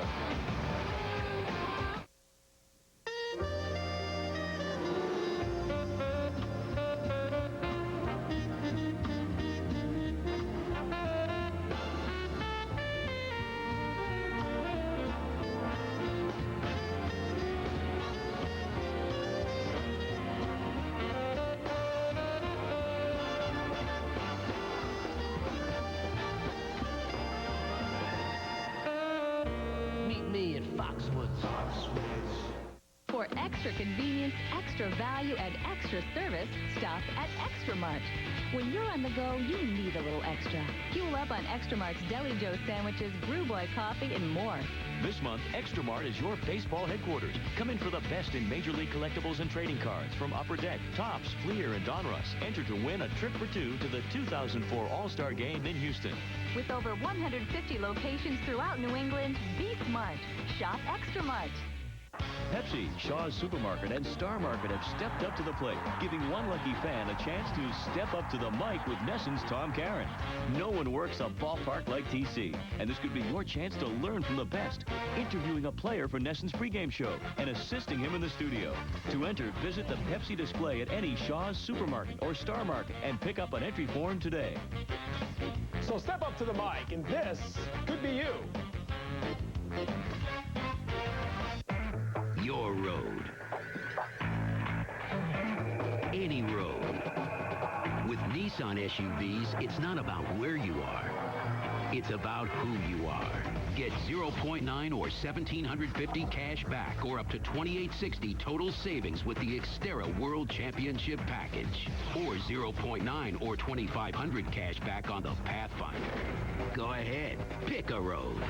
Speaker 6: For extra convenience, extra value, and extra service, stop at Extra Mart. When you're on the go, you need a little extra. Fuel up on Extra Mart's Deli Joe sandwiches, Brew Boy coffee, and more.
Speaker 8: This month, Extra Mart is your baseball headquarters. Come in for the best in Major League collectibles and trading cards from Upper Deck, Topps, Fleer, and Donruss. Enter to win a trip for 2 to the 2004 All-Star Game in Houston.
Speaker 6: With over 150 locations throughout New England, be smart. Shop Extra Mart.
Speaker 8: Pepsi, Shaw's Supermarket, and Star Market have stepped up to the plate, giving one lucky fan a chance to step up to the mic with Nesson's Tom Caron. No one works a ballpark like TC, and this could be your chance to learn from the best, interviewing a player for Nesson's pregame show and assisting him in the studio. To enter, visit the Pepsi display at any Shaw's Supermarket or Star Market and pick up an entry form today.
Speaker 22: So step up to the mic, and this could be you.
Speaker 9: Your road. Any road. With Nissan SUVs, it's not about where you are. It's about who you are. Get 0.9 or $1,750 cash back or up to $2,860 total savings with the Xterra World Championship Package. Or 0.9 or $2,500 cash back on the Pathfinder. Go ahead, pick a road.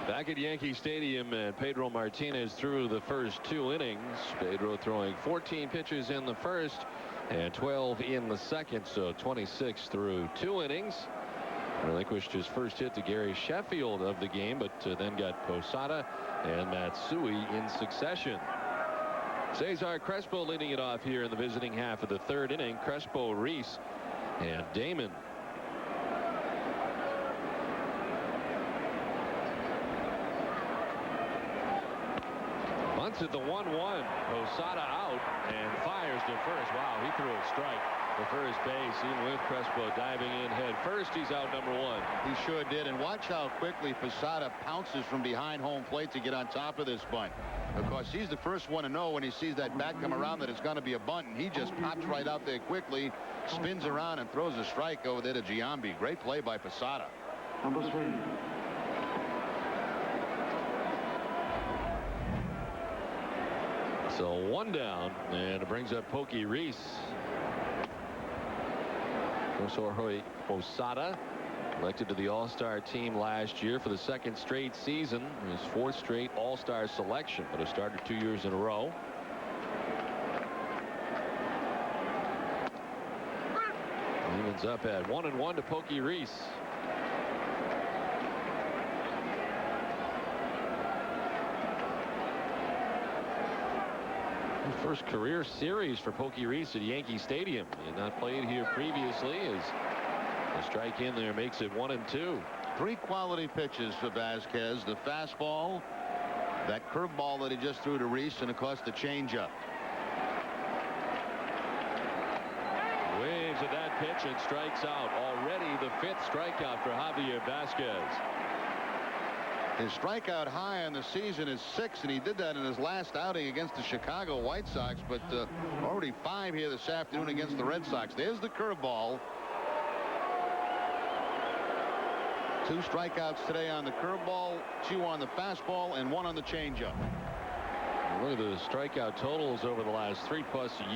Speaker 2: Back at Yankee Stadium, and Pedro Martinez threw the first 2 innings. Pedro throwing 14 pitches in the first and 12 in the second, so 26 through 2 innings. Relinquished his first hit to Gary Sheffield of the game, but then got Posada and Matsui in succession. Cesar Crespo leading it off here in the visiting half of the 3rd inning. Crespo, Reese, and Damon. Bunts at the 1-1. Posada out and fires to first. Wow, he threw a strike to first base, even with Crespo diving in head first. He's out number 1.
Speaker 4: He sure did, and watch how quickly Posada pounces from behind home plate to get on top of this bunt. Of course, he's the first one to know when he sees that bat come around that it's going to be a bunt, and he just pops right out there quickly, spins around, and throws a strike over there to Giambi. Great play by Posada.
Speaker 3: Number 3.
Speaker 2: So 1 down, and it brings up Pokey Reese. Jorge Posada, elected to the All-Star team last year for the 2nd straight season, his 4th straight All-Star selection, but has started 2 years in a row. Evens up at 1-1 to Pokey Reese. First career series for Pokey Reese at Yankee Stadium. He had not played here previously, as the strike in there makes it 1-2.
Speaker 4: 3 quality pitches for Vazquez. The fastball, that curveball that he just threw to Reese, and of course the changeup.
Speaker 2: Waves at that pitch and strikes out. Already the 5th strikeout for Javier Vazquez.
Speaker 4: His strikeout high on the season is 6, and he did that in his last outing against the Chicago White Sox, but already 5 here this afternoon against the Red Sox. There's the curveball. 2 strikeouts today on the curveball, 2 on the fastball, and 1 on the changeup.
Speaker 2: Look at the strikeout totals over the last 3+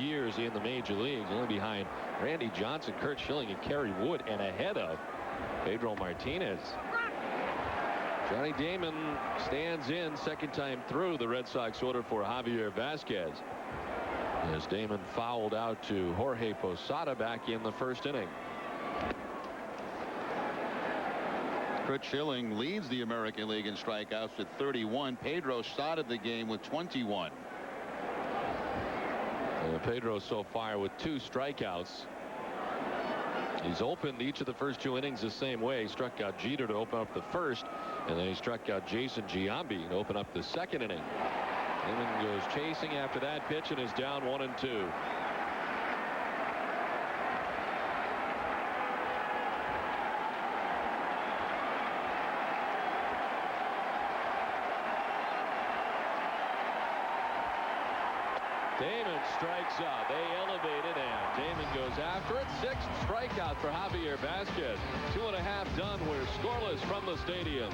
Speaker 2: years in the major leagues. Only behind Randy Johnson, Curt Schilling, and Kerry Wood, and ahead of Pedro Martinez. Johnny Damon stands in second time through the Red Sox order for Javier Vazquez, as Damon fouled out to Jorge Posada back in the first inning.
Speaker 4: Curt Schilling leads the American League in strikeouts with 31. Pedro started the game with 21.
Speaker 2: Pedro so far with 2 strikeouts. He's opened each of the first 2 innings the same way. He struck out Jeter to open up the first, and then he struck out Jason Giambi to open up the second inning. Damon goes chasing after that pitch and is down 1-2. Damon strikes out. They elevate it, and Damon goes after it. 6th strikeout for Javier Vazquez. 2.5 done. We're scoreless from the stadium.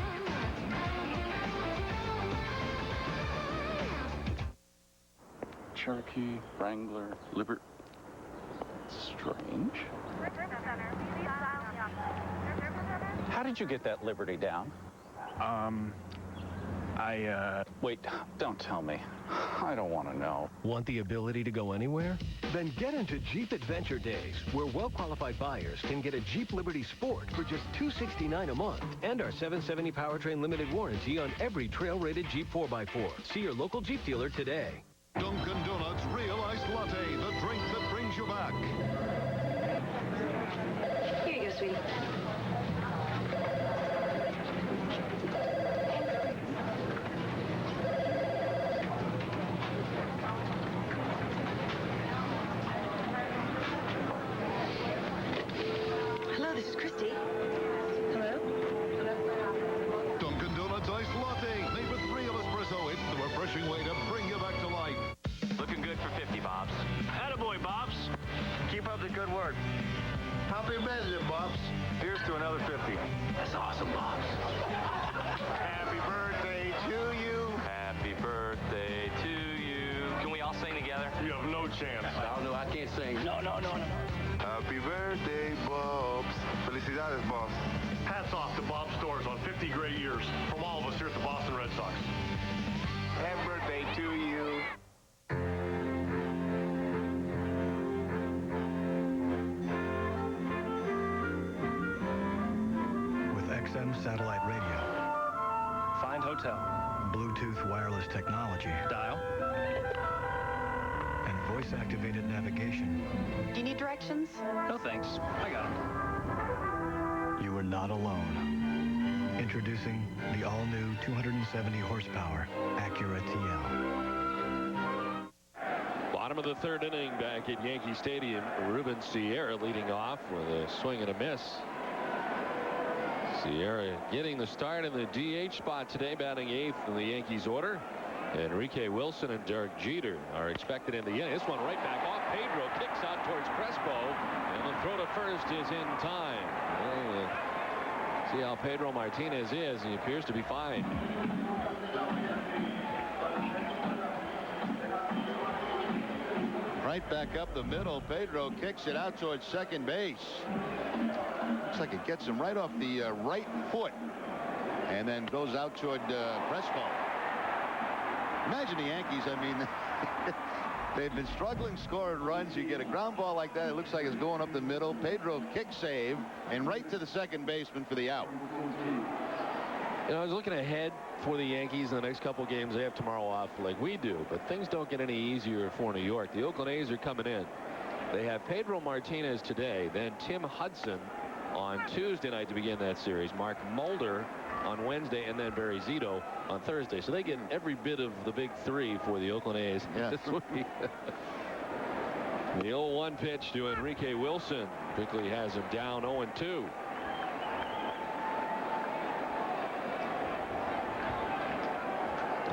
Speaker 10: Cherokee, Wrangler, Liberty. Strange.
Speaker 12: How did you get that Liberty down?
Speaker 10: Wait, don't tell me. I don't want to know.
Speaker 13: Want the ability to go anywhere? Then get into Jeep Adventure Days, where well-qualified buyers can get a Jeep Liberty Sport for just $269 a month and our 770 powertrain limited warranty on every trail-rated Jeep 4x4. See your local Jeep dealer today.
Speaker 3: Dunkin' Donuts Real Iced Latte, the drink that brings you back.
Speaker 26: Here you go, sweetie. Hello, this is Christy. Hello?
Speaker 3: Dunkin' Donuts Iced Latte, made with real espresso. It's the refreshing way to bring you back to life.
Speaker 1: Looking good for 50, Bobs. Attaboy, Bobs. Keep up the good work.
Speaker 3: Happy birthday, Bobs.
Speaker 1: Here's to another 50.
Speaker 3: That's awesome, Bobs.
Speaker 1: Happy birthday to you. Happy birthday to you. Can we all sing together?
Speaker 3: You have no chance.
Speaker 28: No, I can't sing.
Speaker 1: No.
Speaker 3: Happy birthday, Bobs. Felicidades, Bobs. Hats off to Bob Stores on 50 great years from all of us here at the Boston Red Sox.
Speaker 1: Happy birthday to you.
Speaker 14: With XM satellite radio,
Speaker 12: Find hotel.
Speaker 14: Bluetooth wireless technology,
Speaker 12: Dial.
Speaker 14: and voice-activated navigation,
Speaker 26: Do you need directions?
Speaker 12: No thanks. I got them.
Speaker 14: you are not alone. Introducing the all-new 270 horsepower Acura TL.
Speaker 2: Bottom of the third inning back at Yankee Stadium. Ruben Sierra leading off with a swing and a miss. Sierra getting the start in the DH spot today, batting 8th in the Yankees order. Enrique Wilson and Derek Jeter are expected in the inning. This one right back off. Pedro kicks out towards Crespo, and the throw to first is in time. See how Pedro Martinez is. He appears to be fine.
Speaker 4: Right back up the middle. Pedro kicks it out towards second base. Looks like it gets him right off the right foot, and then goes out toward Crespo. Imagine the Yankees. I mean, they've been struggling scoring runs. You get a ground ball like that, it looks like it's going up the middle. Pedro kick save, and right to the second baseman for the out.
Speaker 2: You know, I was looking ahead for the Yankees in the next couple games. They have tomorrow off like we do, but things don't get any easier for New York. The Oakland A's are coming in. They have Pedro Martinez today, then Tim Hudson on Tuesday night to begin that series, Mark Mulder on Wednesday, and then Barry Zito on Thursday. So they get every bit of the big three for the Oakland A's this week. The 0-1 pitch to Enrique Wilson quickly has him down 0-2.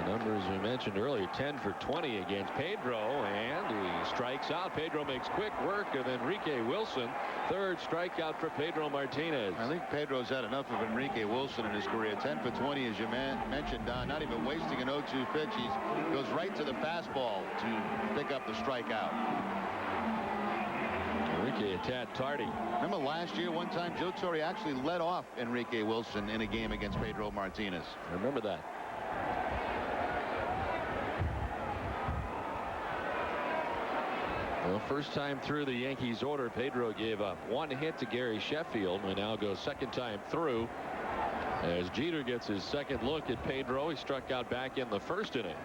Speaker 2: The numbers we mentioned earlier, 10 for 20 against Pedro, and he strikes out. Pedro makes quick work of Enrique Wilson. Third strikeout for Pedro Martinez.
Speaker 4: I think Pedro's had enough of Enrique Wilson in his career. 10 for 20, as you mentioned, Don. Not even wasting an 0-2 pitch. He goes right to the fastball to pick up the strikeout.
Speaker 2: Enrique a tad tardy.
Speaker 4: Remember last year, one time, Joe Torre actually led off Enrique Wilson in a game against Pedro Martinez.
Speaker 2: I remember that. Well, first time through the Yankees order, Pedro gave up one hit to Gary Sheffield, and now goes second time through as Jeter gets his second look at Pedro. He struck out back in the first inning.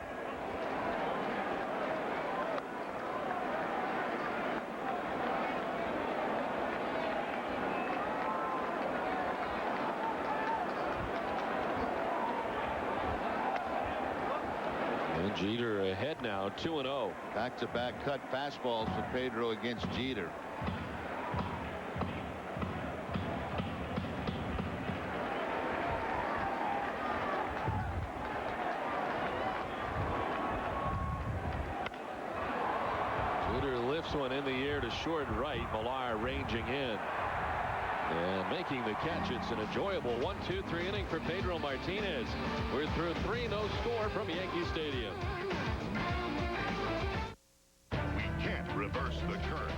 Speaker 2: Jeter ahead now, 2-0.
Speaker 4: Back-to-back cut fastballs for Pedro against Jeter.
Speaker 2: Jeter lifts one in the air to short right. Millar ranging in and making the catch. It's an enjoyable 1-2-3 inning for Pedro Martinez. We're through 3, no score from Yankee Stadium.
Speaker 3: We can't reverse the curse.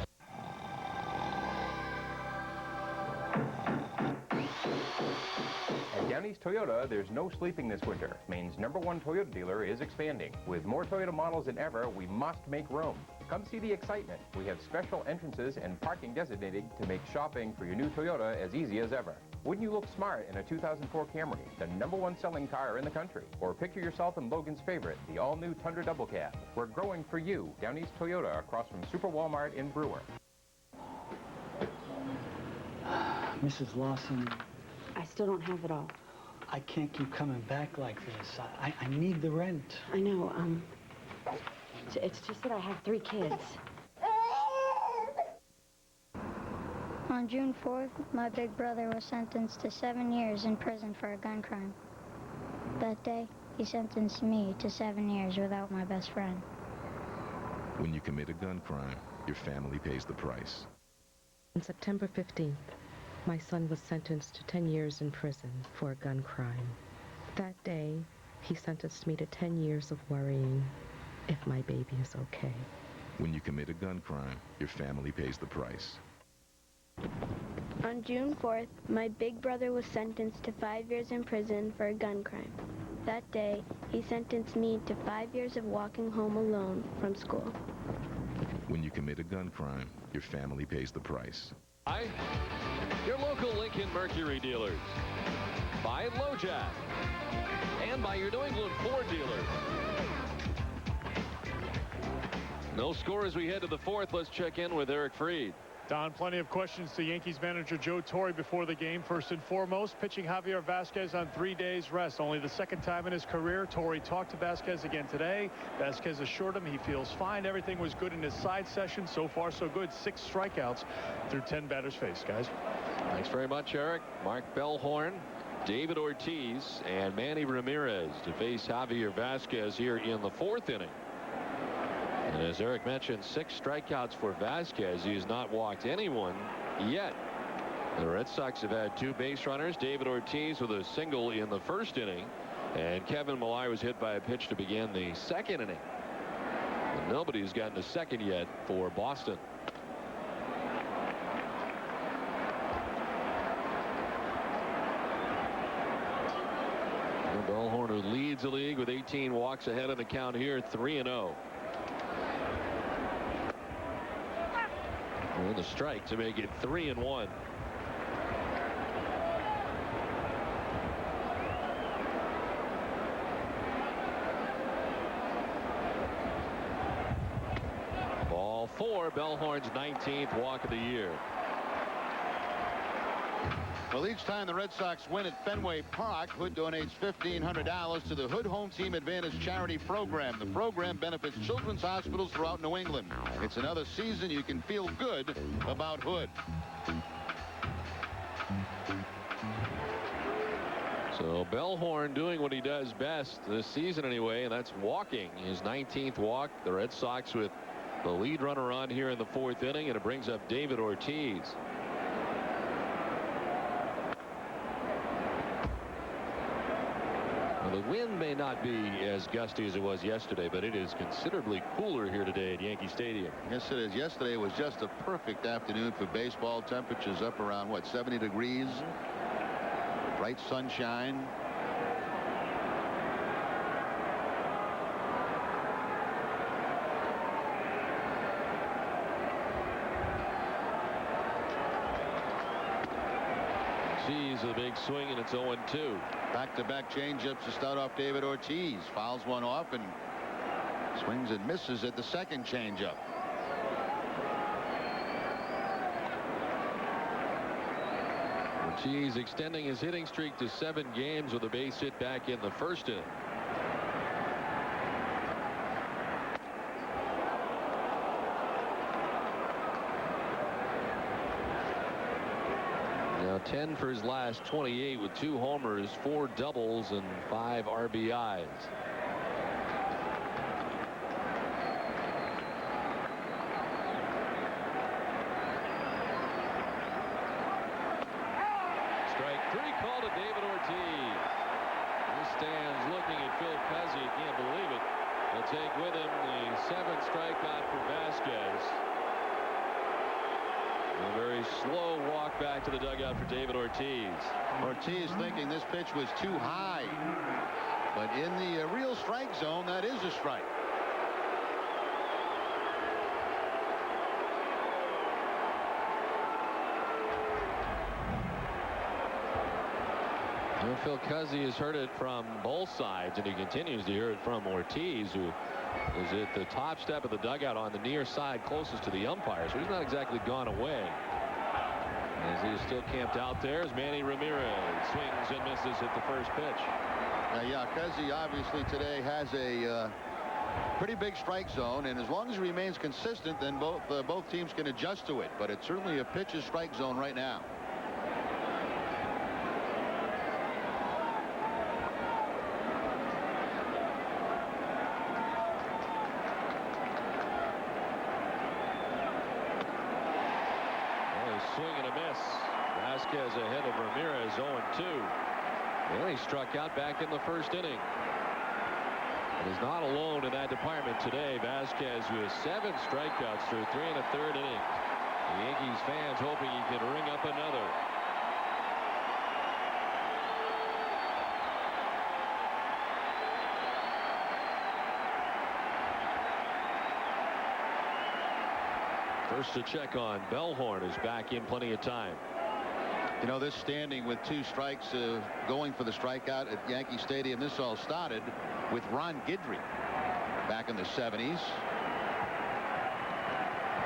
Speaker 15: At Down East Toyota, there's no sleeping this winter. Maine's #1 Toyota dealer is expanding. With more Toyota models than ever, we must make room. Come see the excitement. We have special entrances and parking designated to make shopping for your new Toyota as easy as ever. Wouldn't you look smart in a 2004 Camry, the #1 selling car in the country? Or picture yourself in Logan's favorite, the all-new Tundra Double Cab. We're growing for you. Down East Toyota, across from Super Walmart in Brewer.
Speaker 16: Mrs. Lawson,
Speaker 17: I still don't have it all.
Speaker 16: I can't keep coming back like this. I need the rent.
Speaker 17: I know, it's just that I have 3 kids.
Speaker 18: On June 4th, my big brother was sentenced to 7 years in prison for a gun crime. That day, he sentenced me to 7 years without my best friend.
Speaker 19: When you commit a gun crime, your family pays the price.
Speaker 20: On September 15th, my son was sentenced to 10 years in prison for a gun crime. That day, he sentenced me to 10 years of worrying if my baby is okay.
Speaker 19: When you commit a gun crime, your family pays the price.
Speaker 18: On June 4th, my big brother was sentenced to 5 years in prison for a gun crime. That day, he sentenced me to 5 years of walking home alone from school.
Speaker 19: When you commit a gun crime, your family pays the price.
Speaker 2: Your local Lincoln Mercury dealers. By LoJack. And by your New England Ford dealers. No score as we head to the 4th. Let's check in with Eric Fried.
Speaker 21: Don, plenty of questions to Yankees manager Joe Torre before the game. First and foremost, pitching Javier Vazquez on 3 days rest. Only the second time in his career. Torre talked to Vazquez again today. Vazquez assured him he feels fine. Everything was good in his side session. So far, so good. 6 strikeouts through 10 batters faced, guys.
Speaker 2: Thanks very much, Eric. Mark Bellhorn, David Ortiz, and Manny Ramirez to face Javier Vazquez here in the 4th inning. And as Eric mentioned, 6 strikeouts for Vazquez. He has not walked anyone yet. The Red Sox have had 2 base runners. David Ortiz with a single in the 1st inning. And Kevin Millar was hit by a pitch to begin the 2nd inning. And nobody's gotten a second yet for Boston. Bellhorn, who leads the league with 18 walks ahead of the count here, 3-0. And the strike to make it 3-1. Ball 4, Bellhorn's 19th walk of the year.
Speaker 4: Well, each time the Red Sox win at Fenway Park, Hood donates $1,500 to the Hood Home Team Advantage charity program. The program benefits children's hospitals throughout New England. It's another season you can feel good about Hood.
Speaker 2: So Bellhorn doing what he does best this season anyway, and that's walking. His 19th walk. The Red Sox with the lead runner on here in the 4th inning, and it brings up David Ortiz. Well, the wind may not be as gusty as it was yesterday, but it is considerably cooler here today at Yankee Stadium.
Speaker 4: Yes, it is. Yesterday was just a perfect afternoon for baseball. Temperatures up around, what, 70 degrees? Bright sunshine.
Speaker 2: Ortiz with a big swing, and it's 0-2.
Speaker 4: Back-to-back changeups to start off David Ortiz. Fouls one off and swings and misses at the second changeup.
Speaker 2: Ortiz extending his hitting streak to 7 games with a base hit back in the 1st inning. Now 10 for his last 28 with 2 homers, 4 doubles, and 5 RBIs. Strike 3 called to David Ortiz. He stands looking at Phil Cuzzi. He can't believe it. He'll take with him the 7th strikeout for Vazquez. A very slow walk back to the dugout for David Ortiz.
Speaker 4: Ortiz thinking this pitch was too high. But in the real strike zone, that is a strike.
Speaker 2: Well, Phil Cuzzi has heard it from both sides, and he continues to hear it from Ortiz, who is at the top step of the dugout on the near side closest to the umpire, so he's not exactly gone away. As he is still camped out there as Manny Ramirez swings and misses at the first pitch.
Speaker 4: Yeah, Cuzzi obviously today has a pretty big strike zone, and as long as it remains consistent, then both teams can adjust to it. But it's certainly a pitcher's strike zone right now.
Speaker 2: Swing and a miss. Vazquez ahead of Ramirez, 0-2. And he struck out back in the 1st inning. And is not alone in that department today. Vazquez with 7 strikeouts through 3 1/3 innings. The Yankees fans hoping he can ring up another. First to check on Bellhorn is back in plenty of time.
Speaker 4: You know, this standing with 2 strikes going for the strikeout at Yankee Stadium, this all started with Ron Guidry back in the 70s.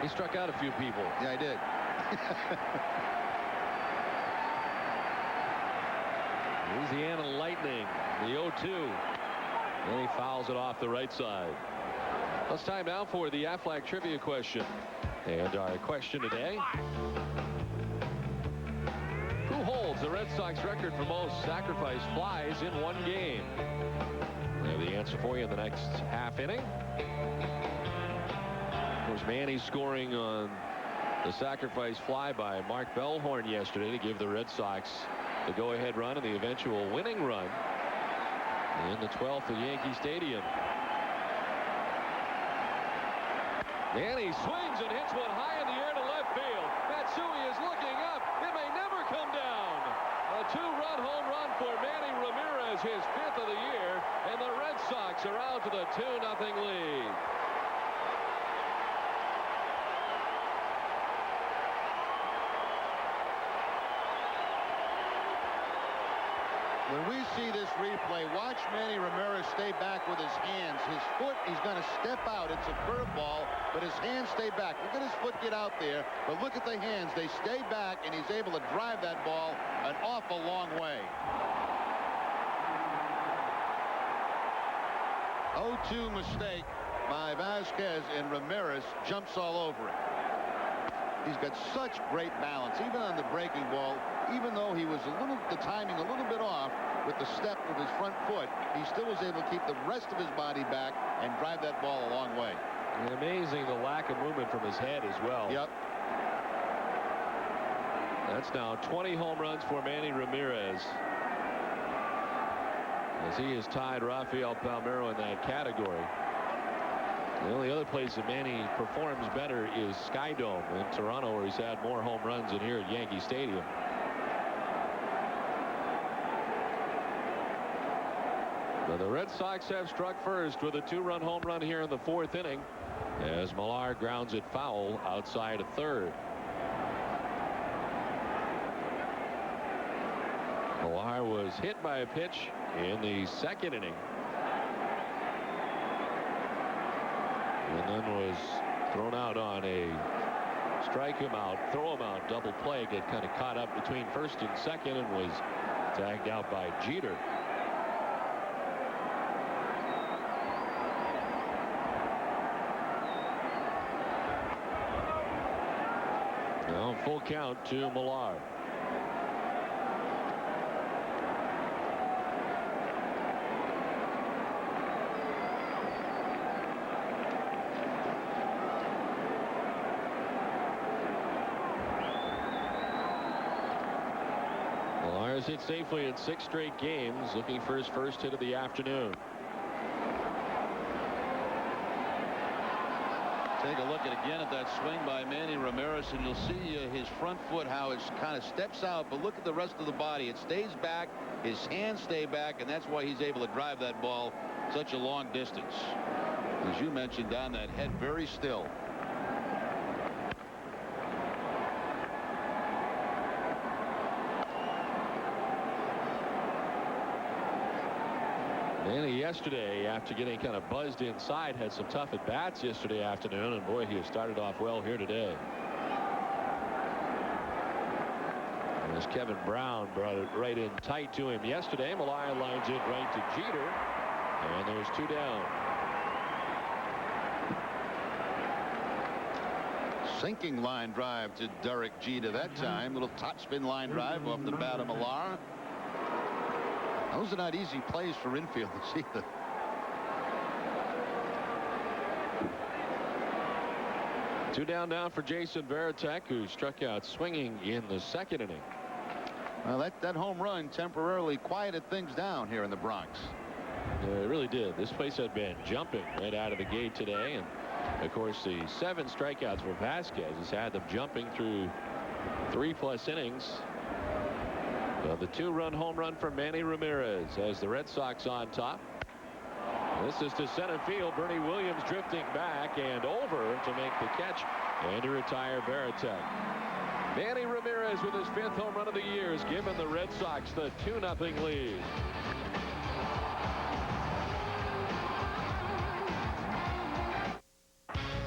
Speaker 2: He struck out a few people.
Speaker 4: Yeah, he did.
Speaker 2: Louisiana Lightning, the 0-2. And he fouls it off the right side. It's time now for the Aflac trivia question. And our question today: who holds the Red Sox record for most sacrifice flies in one game? We have the answer for you in the next half inning. Of course, Manny scoring on the sacrifice fly by Mark Bellhorn yesterday to give the Red Sox the go-ahead run and the eventual winning run in the 12th at Yankee Stadium. Manny swings and hits one high in the air to left field. Matsui is looking up. It may never come down. A 2-run home run for Manny Ramirez, his 5th of the year, and the Red Sox are out to the 2-0 lead.
Speaker 4: When we see this replay, watch Manny Ramirez stay back with his hands. His foot, he's going to step out. It's a curveball, but his hands stay back. Look at his foot get out there, but look at the hands. They stay back, and he's able to drive that ball an awful long way. 0-2 mistake by Vazquez, and Ramirez jumps all over it. He's got such great balance, even on the breaking ball. Even though he was the timing a little bit off, with the step of his front foot, he still was able to keep the rest of his body back and drive that ball a long way.
Speaker 2: And amazing the lack of movement from his head as well.
Speaker 4: Yep.
Speaker 2: That's now 20 home runs for Manny Ramirez, as he has tied Rafael Palmeiro in that category. The only other place that Manny performs better is Skydome in Toronto, where he's had more home runs than here at Yankee Stadium. But the Red Sox have struck first with a 2-run home run here in the 4th inning, as Millar grounds it foul outside of third. Millar was hit by a pitch in the 2nd inning, and then was thrown out on a strike him out, throw him out double play. Get kind of caught up between 1st and 2nd and was tagged out by Jeter. Now full count to Millar. Millar's hit safely in 6 straight games, looking for his first hit of the afternoon.
Speaker 4: Take a look again at that swing by Manny Ramirez, and you'll see his front foot, how it kind of steps out, but look at the rest of the body. It stays back, his hands stay back, and that's why he's able to drive that ball such a long distance. As you mentioned, Don, that head very still.
Speaker 2: Manny yesterday, after getting kind of buzzed inside, had some tough at-bats yesterday afternoon, and boy, he has started off well here today. And as Kevin Brown brought it right in tight to him yesterday, Millar lines it right to Jeter, and there's 2 down.
Speaker 4: Sinking line drive to Derek Jeter that time. Little topspin line drive off the bat of Millar. Those are not easy plays for infielders either.
Speaker 2: Two down now for Jason Varitek, who struck out swinging in the 2nd inning.
Speaker 4: Well, that home run temporarily quieted things down here in the Bronx.
Speaker 2: It really did. This place had been jumping right out of the gate today, and of course the 7 strikeouts for Vazquez has had them jumping through 3+ innings. The 2-run home run for Manny Ramirez as the Red Sox on top. This is to center field. Bernie Williams drifting back and over to make the catch and to retire Varitek. Manny Ramirez with his 5th home run of the year has given the Red Sox the 2-0 lead.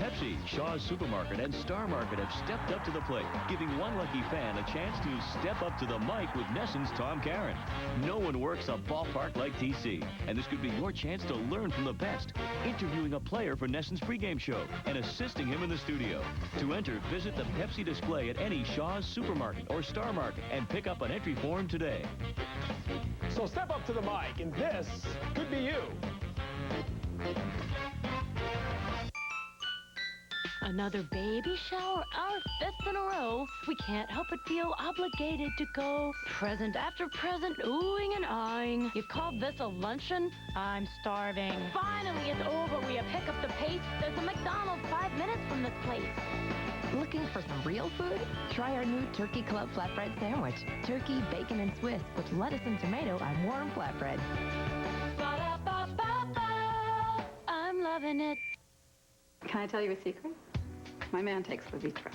Speaker 8: Pepsi, Shaw's Supermarket, and Star Market have stepped up to the plate, giving one lucky fan a chance to step up to the mic with Nesson's Tom Caron. No one works a ballpark like TC, and this could be your chance to learn from the best, interviewing a player for Nesson's pregame show and assisting him in the studio. To enter, visit the Pepsi display at any Shaw's Supermarket or Star Market and pick up an entry form today.
Speaker 22: So step up to the mic, and this could be you.
Speaker 5: Another baby shower, our 5th in a row. We can't help but feel obligated to go present after present, oohing and eyeing. You call this a luncheon? I'm starving. Finally, it's over. We have picked up the pace. There's a McDonald's 5 minutes from this place.
Speaker 6: Looking for some real food? Try our new Turkey Club flatbread sandwich. Turkey, bacon, and Swiss with lettuce and tomato on warm flatbread.
Speaker 5: Ba-da-ba-ba-ba. I'm loving it.
Speaker 7: Can I tell you a secret? My man takes Levitra.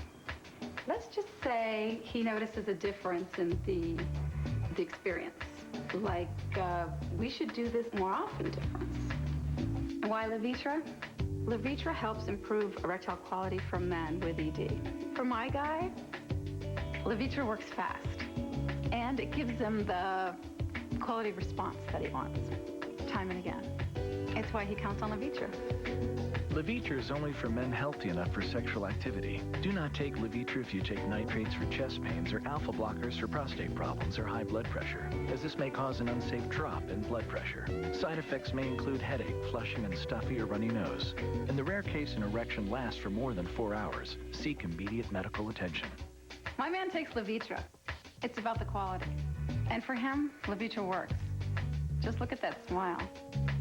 Speaker 7: Let's just say he notices a difference in the experience. Like, we should do this more often difference. Why Levitra? Levitra helps improve erectile quality for men with ED. For my guy, Levitra works fast. And it gives him the quality response that he wants, time and again. It's why he counts on Levitra.
Speaker 12: Levitra is only for men healthy enough for sexual activity. Do not take Levitra if you take nitrates for chest pains or alpha blockers for prostate problems or high blood pressure, as this may cause an unsafe drop in blood pressure. Side effects may include headache, flushing, and stuffy or runny nose. In the rare case an erection lasts for more than 4 hours, seek immediate medical attention.
Speaker 7: My man takes Levitra. It's about the quality. And for him, Levitra works. Just look at that smile.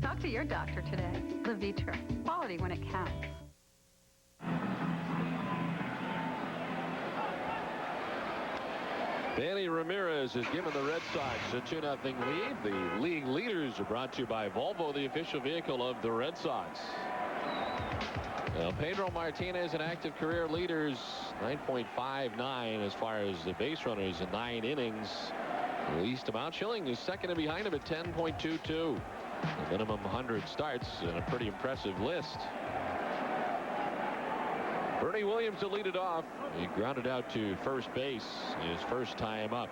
Speaker 7: Talk to your doctor today. Levitra. Quality when it counts.
Speaker 2: Danny Ramirez has given the Red Sox a 2-0 lead. The league leaders are brought to you by Volvo, the official vehicle of the Red Sox. Now, Pedro Martinez, an active career leaders, 9.59 as far as the base runners in 9 innings. The least amount. Schilling is second and behind him at 10.22. The minimum 100 starts and a pretty impressive list. Bernie Williams to lead it off. He grounded out to first base his first time up.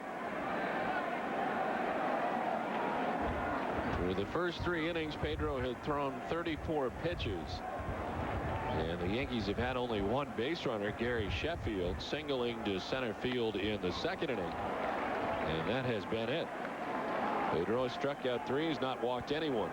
Speaker 2: Through the first 3 innings, Pedro had thrown 34 pitches. And the Yankees have had only 1 base runner, Gary Sheffield, singling to center field in the 2nd inning. And that has been it. Pedro has struck out 3. He's not walked anyone.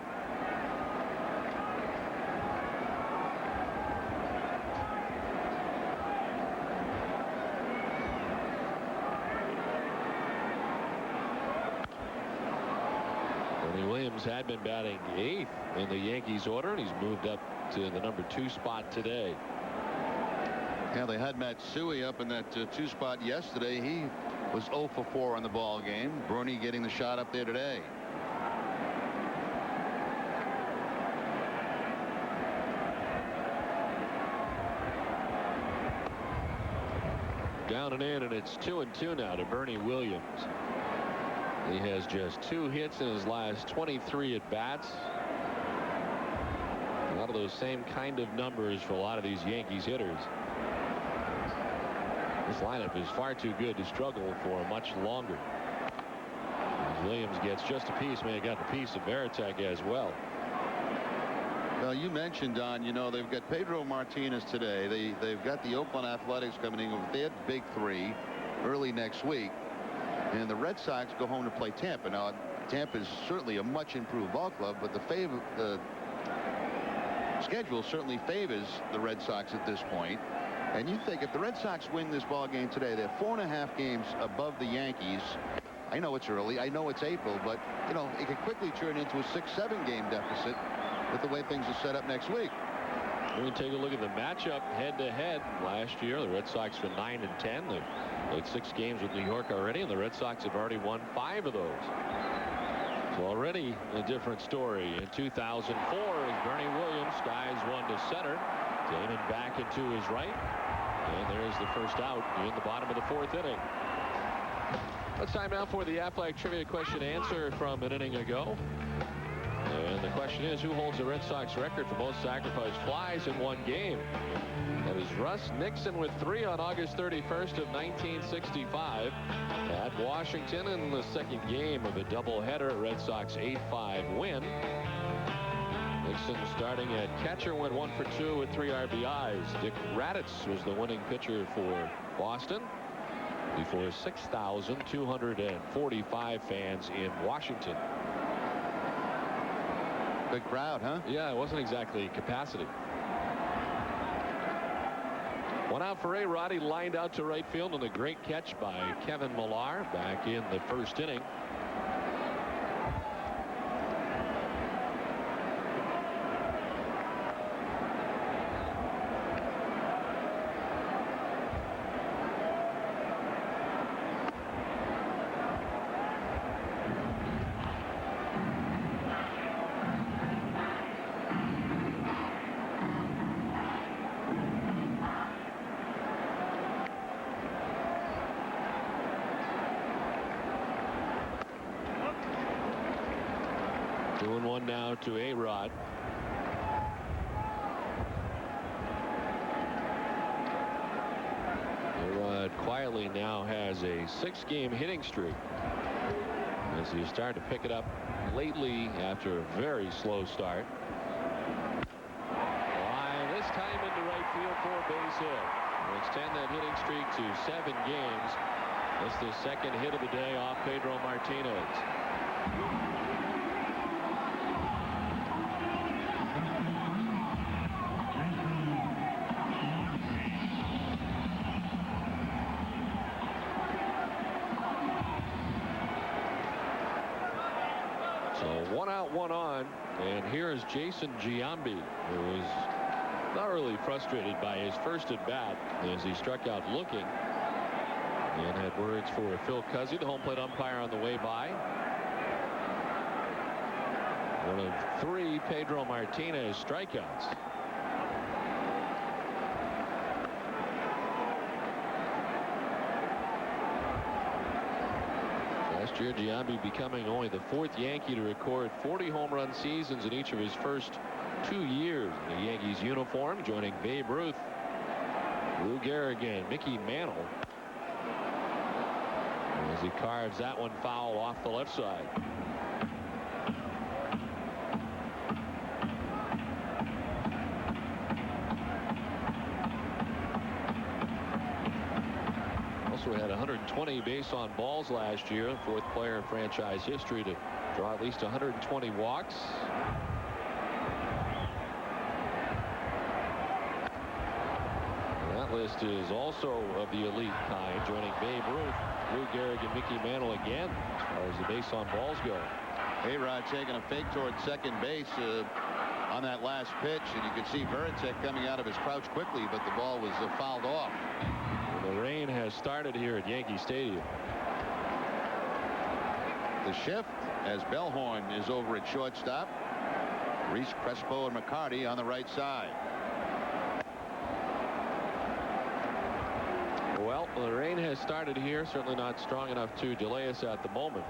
Speaker 2: Bernie Williams had been batting 8th in the Yankees order, and he's moved up to the number 2 spot today.
Speaker 4: Yeah, they had Matsui up in that 2 spot yesterday. He was 0 for 4 on the ball game. Bernie getting the shot up there today.
Speaker 2: Down and in, and it's 2-2 now to Bernie Williams. He has just 2 hits in his last 23 at bats. A lot of those same kind of numbers for a lot of these Yankees hitters. This lineup is far too good to struggle for much longer. As Williams gets just a piece, may have got the piece of Veritek as well.
Speaker 4: Well, you mentioned, Don, you know, they've got Pedro Martinez today. They've got the Oakland Athletics coming in with their big 3 early next week. And the Red Sox go home to play Tampa. Now, Tampa is certainly a much improved ball club, but the schedule certainly favors the Red Sox at this point. And you think if the Red Sox win this ball game today, they're 4.5 games above the Yankees. I know it's early. I know it's April, but, you know, it could quickly turn into a 6-7 game deficit with the way things are set up next week.
Speaker 2: We're going to take a look at the matchup head-to-head. Last year, the Red Sox were 9-10. They played 6 games with New York already, and the Red Sox have already won 5 of those. So already a different story. In 2004, as Bernie Williams skies one to center. Damon back into his right. And there's the first out in the bottom of the 4th inning. It's time now for the Aflac Trivia question answer from an inning ago. And the question is, who holds the Red Sox record for most sacrifice flies in one game? That is Russ Nixon with 3 on August 31st of 1965 at Washington in the 2nd game of a doubleheader. Red Sox 8-5 win. Nixon starting at catcher went 1 for 2 with 3 RBIs. Dick Raditz was the winning pitcher for Boston before 6,245 fans in Washington.
Speaker 4: Big crowd, huh?
Speaker 2: Yeah, it wasn't exactly capacity. 1 out for A-Rod. He lined out to right field on a great catch by Kevin Millar back in the 1st inning. Now to A-Rod. A-Rod quietly now has a 6-game hitting streak as he's starting to pick it up lately after a very slow start. Why, this base hit. We'll extend that hitting streak to 7 games. That's the second hit of the day off Pedro Martinez. So 1 out, 1 on, and here is Jason Giambi, who was thoroughly frustrated by his first at bat as he struck out looking, and had words for Phil Cuzzy, the home plate umpire, on the way by. One of 3 Pedro Martinez strikeouts. Last year, Giambi becoming only the 4th Yankee to record 40 home run seasons in each of his first 2 years in the Yankees uniform, joining Babe Ruth, Lou Gehrig, and Mickey Mantle, as he carves that one foul off the left side. Also had 120 base on balls last year, 4th player in franchise history to draw at least 120 walks. That list is also of the elite kind, joining Babe Ruth, Lou Gehrig, and Mickey Mantle again as far as the base on balls go.
Speaker 4: A-Rod taking a fake toward second base on that last pitch, and you could see Veritek coming out of his crouch quickly, but the ball was fouled off.
Speaker 2: The rain has started here at Yankee Stadium.
Speaker 4: The shift as Bellhorn is over at shortstop. Reese, Crespo, and McCarty on the right side.
Speaker 2: Well, the rain has started here, certainly not strong enough to delay us at the moment.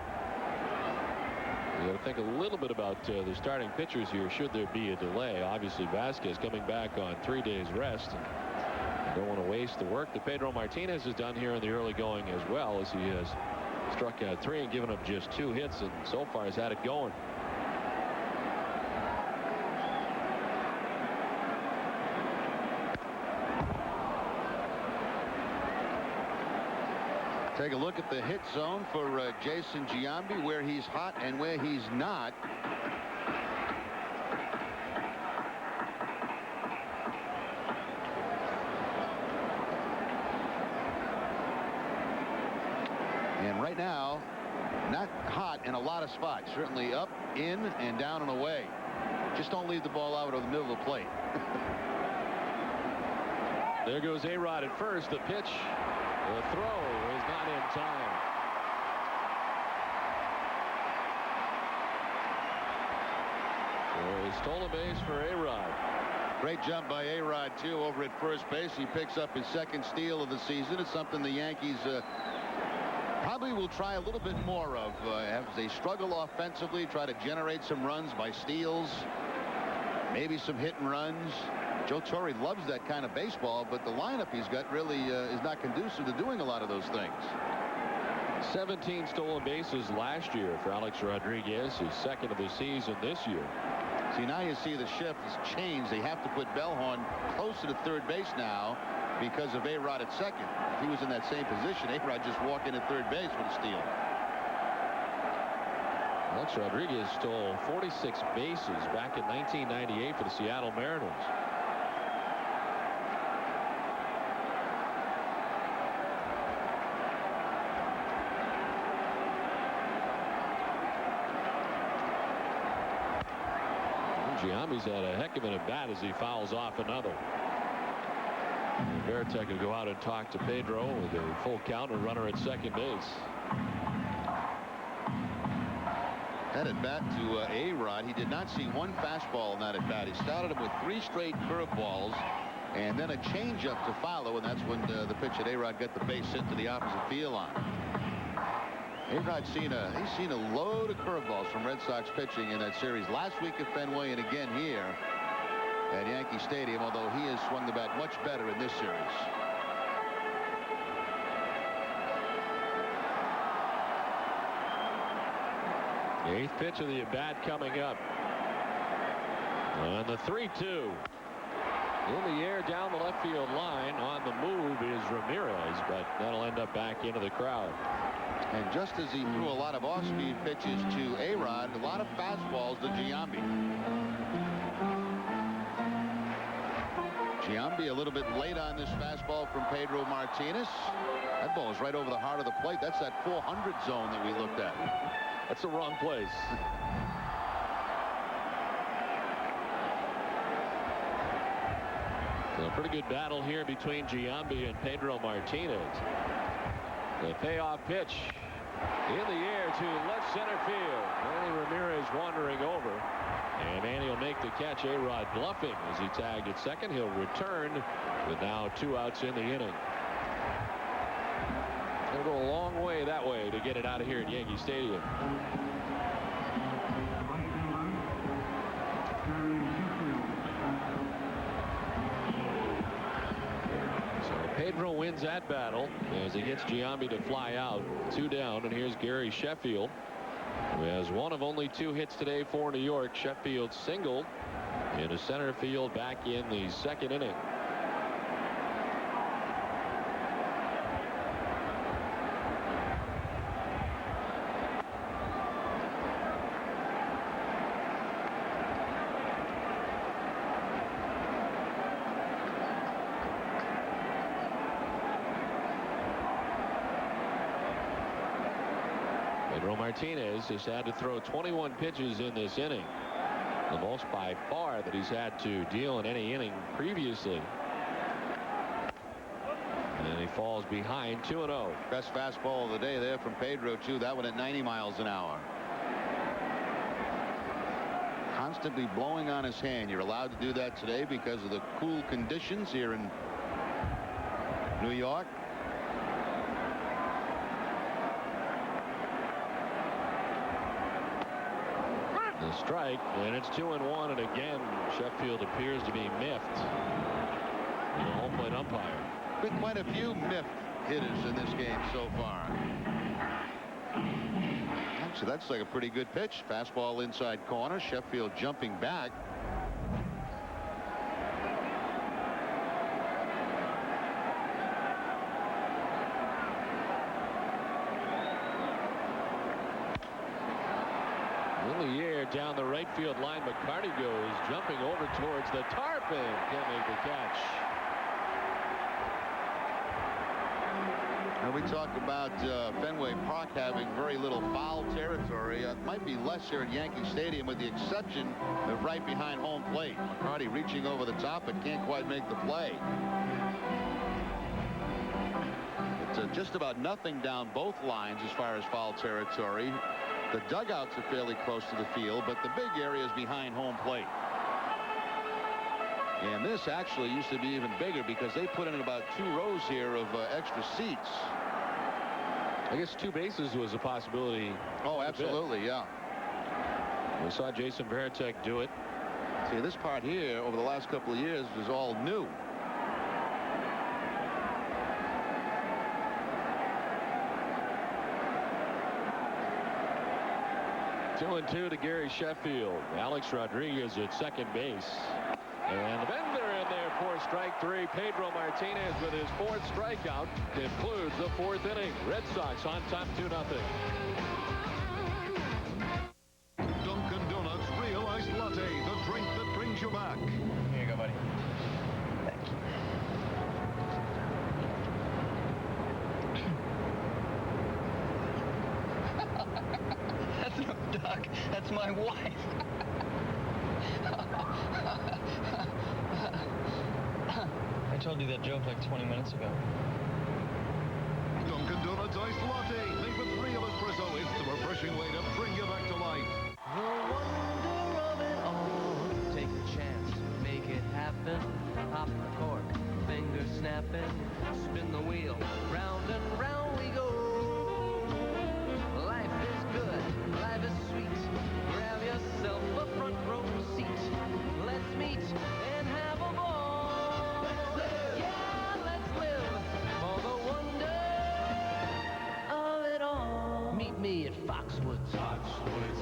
Speaker 2: You got to think a little bit about the starting pitchers here should there be a delay. Obviously, Vazquez coming back on 3 days rest. Don't want to waste the work that Pedro Martinez has done here in the early going as well, as he has struck out 3 and given up just 2 hits, and so far has had it going.
Speaker 4: Take a look at the hit zone for Jason Giambi, where he's hot and where he's not. And right now, not hot in a lot of spots. Certainly up, in, and down and away. Just don't leave the ball out of the middle of the plate.
Speaker 2: There goes A-Rod at first. The pitch, the throw is not in time. So he stole a base for A-Rod.
Speaker 4: Great jump by A-Rod, too, over at first base. He picks up his 2nd steal of the season. It's something the Yankees probably will try a little bit more of as they struggle offensively, try to generate some runs by steals, maybe some hit and runs. Joe Torre loves that kind of baseball, but the lineup he's got really is not conducive to doing a lot of those things.
Speaker 2: 17 stolen bases last year for Alex Rodriguez, his 2nd of the season this year.
Speaker 4: See, now you see the shift has changed. They have to put Bellhorn closer to 3rd base now because of A-Rod at 2nd. If he was in that same position, A-Rod just walk in at 3rd base with a steal.
Speaker 2: Alex Rodriguez stole 46 bases back in 1998 for the Seattle Mariners. Giambi's had a heck of an at-bat as he fouls off another. Veritek will go out and talk to Pedro with a full count, a runner at 2nd base.
Speaker 4: That at bat to A-Rod. He did not see one fastball in that at bat. He started him with 3 straight curveballs and then a changeup to follow, and that's when the pitch that A-Rod got the base hit to the opposite field on. A-Rod's seen a load of curveballs from Red Sox pitching in that series last week at Fenway and again here at Yankee Stadium, although he has swung the bat much better in this series.
Speaker 2: The 8th pitch of the at-bat coming up. And the 3-2. In the air down the left field line but that'll end up back into the crowd.
Speaker 4: And just as he threw a lot of off-speed pitches to A-Rod, a lot of fastballs to Giambi. Giambi a little bit late on this fastball from Pedro Martinez. That ball is right over the heart of the plate. That's that 400 zone that we looked at.
Speaker 2: That's the wrong place. So a pretty good battle here between Giambi and Pedro Martinez. The payoff pitch in the air to left center field. Manny Ramirez wandering over. And Manny will make the catch. A-Rod bluffing as he tagged at second. He'll return with now 2 outs in the inning. It'll go a long way that way to get it out of here at Yankee Stadium. Pedro wins that battle as he gets Giambi to fly out. 2 down, and here's Gary Sheffield, who has one of only 2 hits today for New York. Sheffield singled into center field back in the 2nd inning. Martinez has had to throw 21 pitches in this inning, the most by far that he's had to deal in any inning previously. And he falls behind 2-0.
Speaker 4: Best fastball of the day there from Pedro, too. That one at 90 miles an hour. Constantly blowing on his hand. You're allowed to do that today because of the cool conditions here in New York.
Speaker 2: The strike, and it's 2-1, and again Sheffield appears to be miffed. The home plate umpire.
Speaker 4: Been quite a few miffed hitters in this game so far. Actually, that's like a pretty good pitch. Fastball inside corner. Sheffield jumping back.
Speaker 2: Down the right field line, McCarty goes jumping over towards the tarp and can't make the catch.
Speaker 4: And we talk about Fenway Park having very little foul territory. It might be less here at Yankee Stadium with the exception of right behind home plate. McCarty reaching over the top but can't quite make the play. It's just about nothing down both lines as far as foul territory. The dugouts are fairly close to the field, but the big area is behind home plate. And this actually used to be even bigger because they put in about 2 rows here of extra seats.
Speaker 2: I guess 2 bases was a possibility.
Speaker 4: Oh, absolutely, yeah.
Speaker 2: We saw Jason Varitek do it.
Speaker 4: See, this part here over the last couple of years was all new.
Speaker 2: Two and 2 to Gary Sheffield. Alex Rodriguez at second base. And the bender in there for strike 3. Pedro Martinez with his 4th strikeout concludes the 4th inning. Red Sox on top 2-0.
Speaker 3: Dunkin' Donuts Real Iced Latte, the drink that brings you back.
Speaker 16: Here you go, buddy. Thank you. That's no duck. That's my wife. I told you that joke like 20 minutes ago.
Speaker 3: Dunkin' Donuts Iced Latte, made with real espresso. It's the refreshing way to bring you back to life.
Speaker 9: The wonder of it all. Take a chance, make it happen. Pop the cork, fingers snapping. Spin the wheel, round and round we go. Life is good, life is sweet. Grab yourself a front row seat. Let's meet and have a ball. Let's live. Yeah, let's live for the wonder of it all. Meet me at Foxwoods. Foxwoods.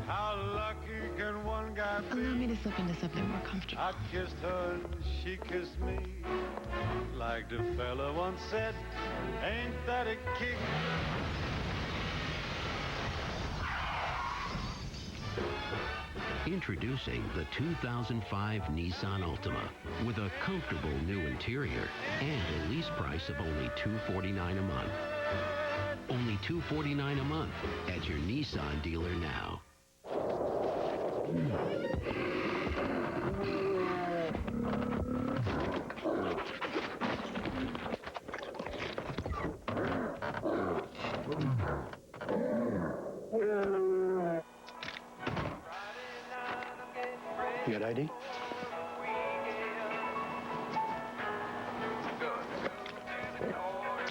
Speaker 3: How lucky can one guy be?
Speaker 20: Allow me to slip into something more comfortable.
Speaker 3: I kissed her and she kissed me like fact, a fella once said, ain't that a kick?
Speaker 10: Introducing the 2005 Nissan Altima with a comfortable new interior and a lease price of only $249 a month. Only $249 a month at your Nissan dealer now.
Speaker 16: You got ID?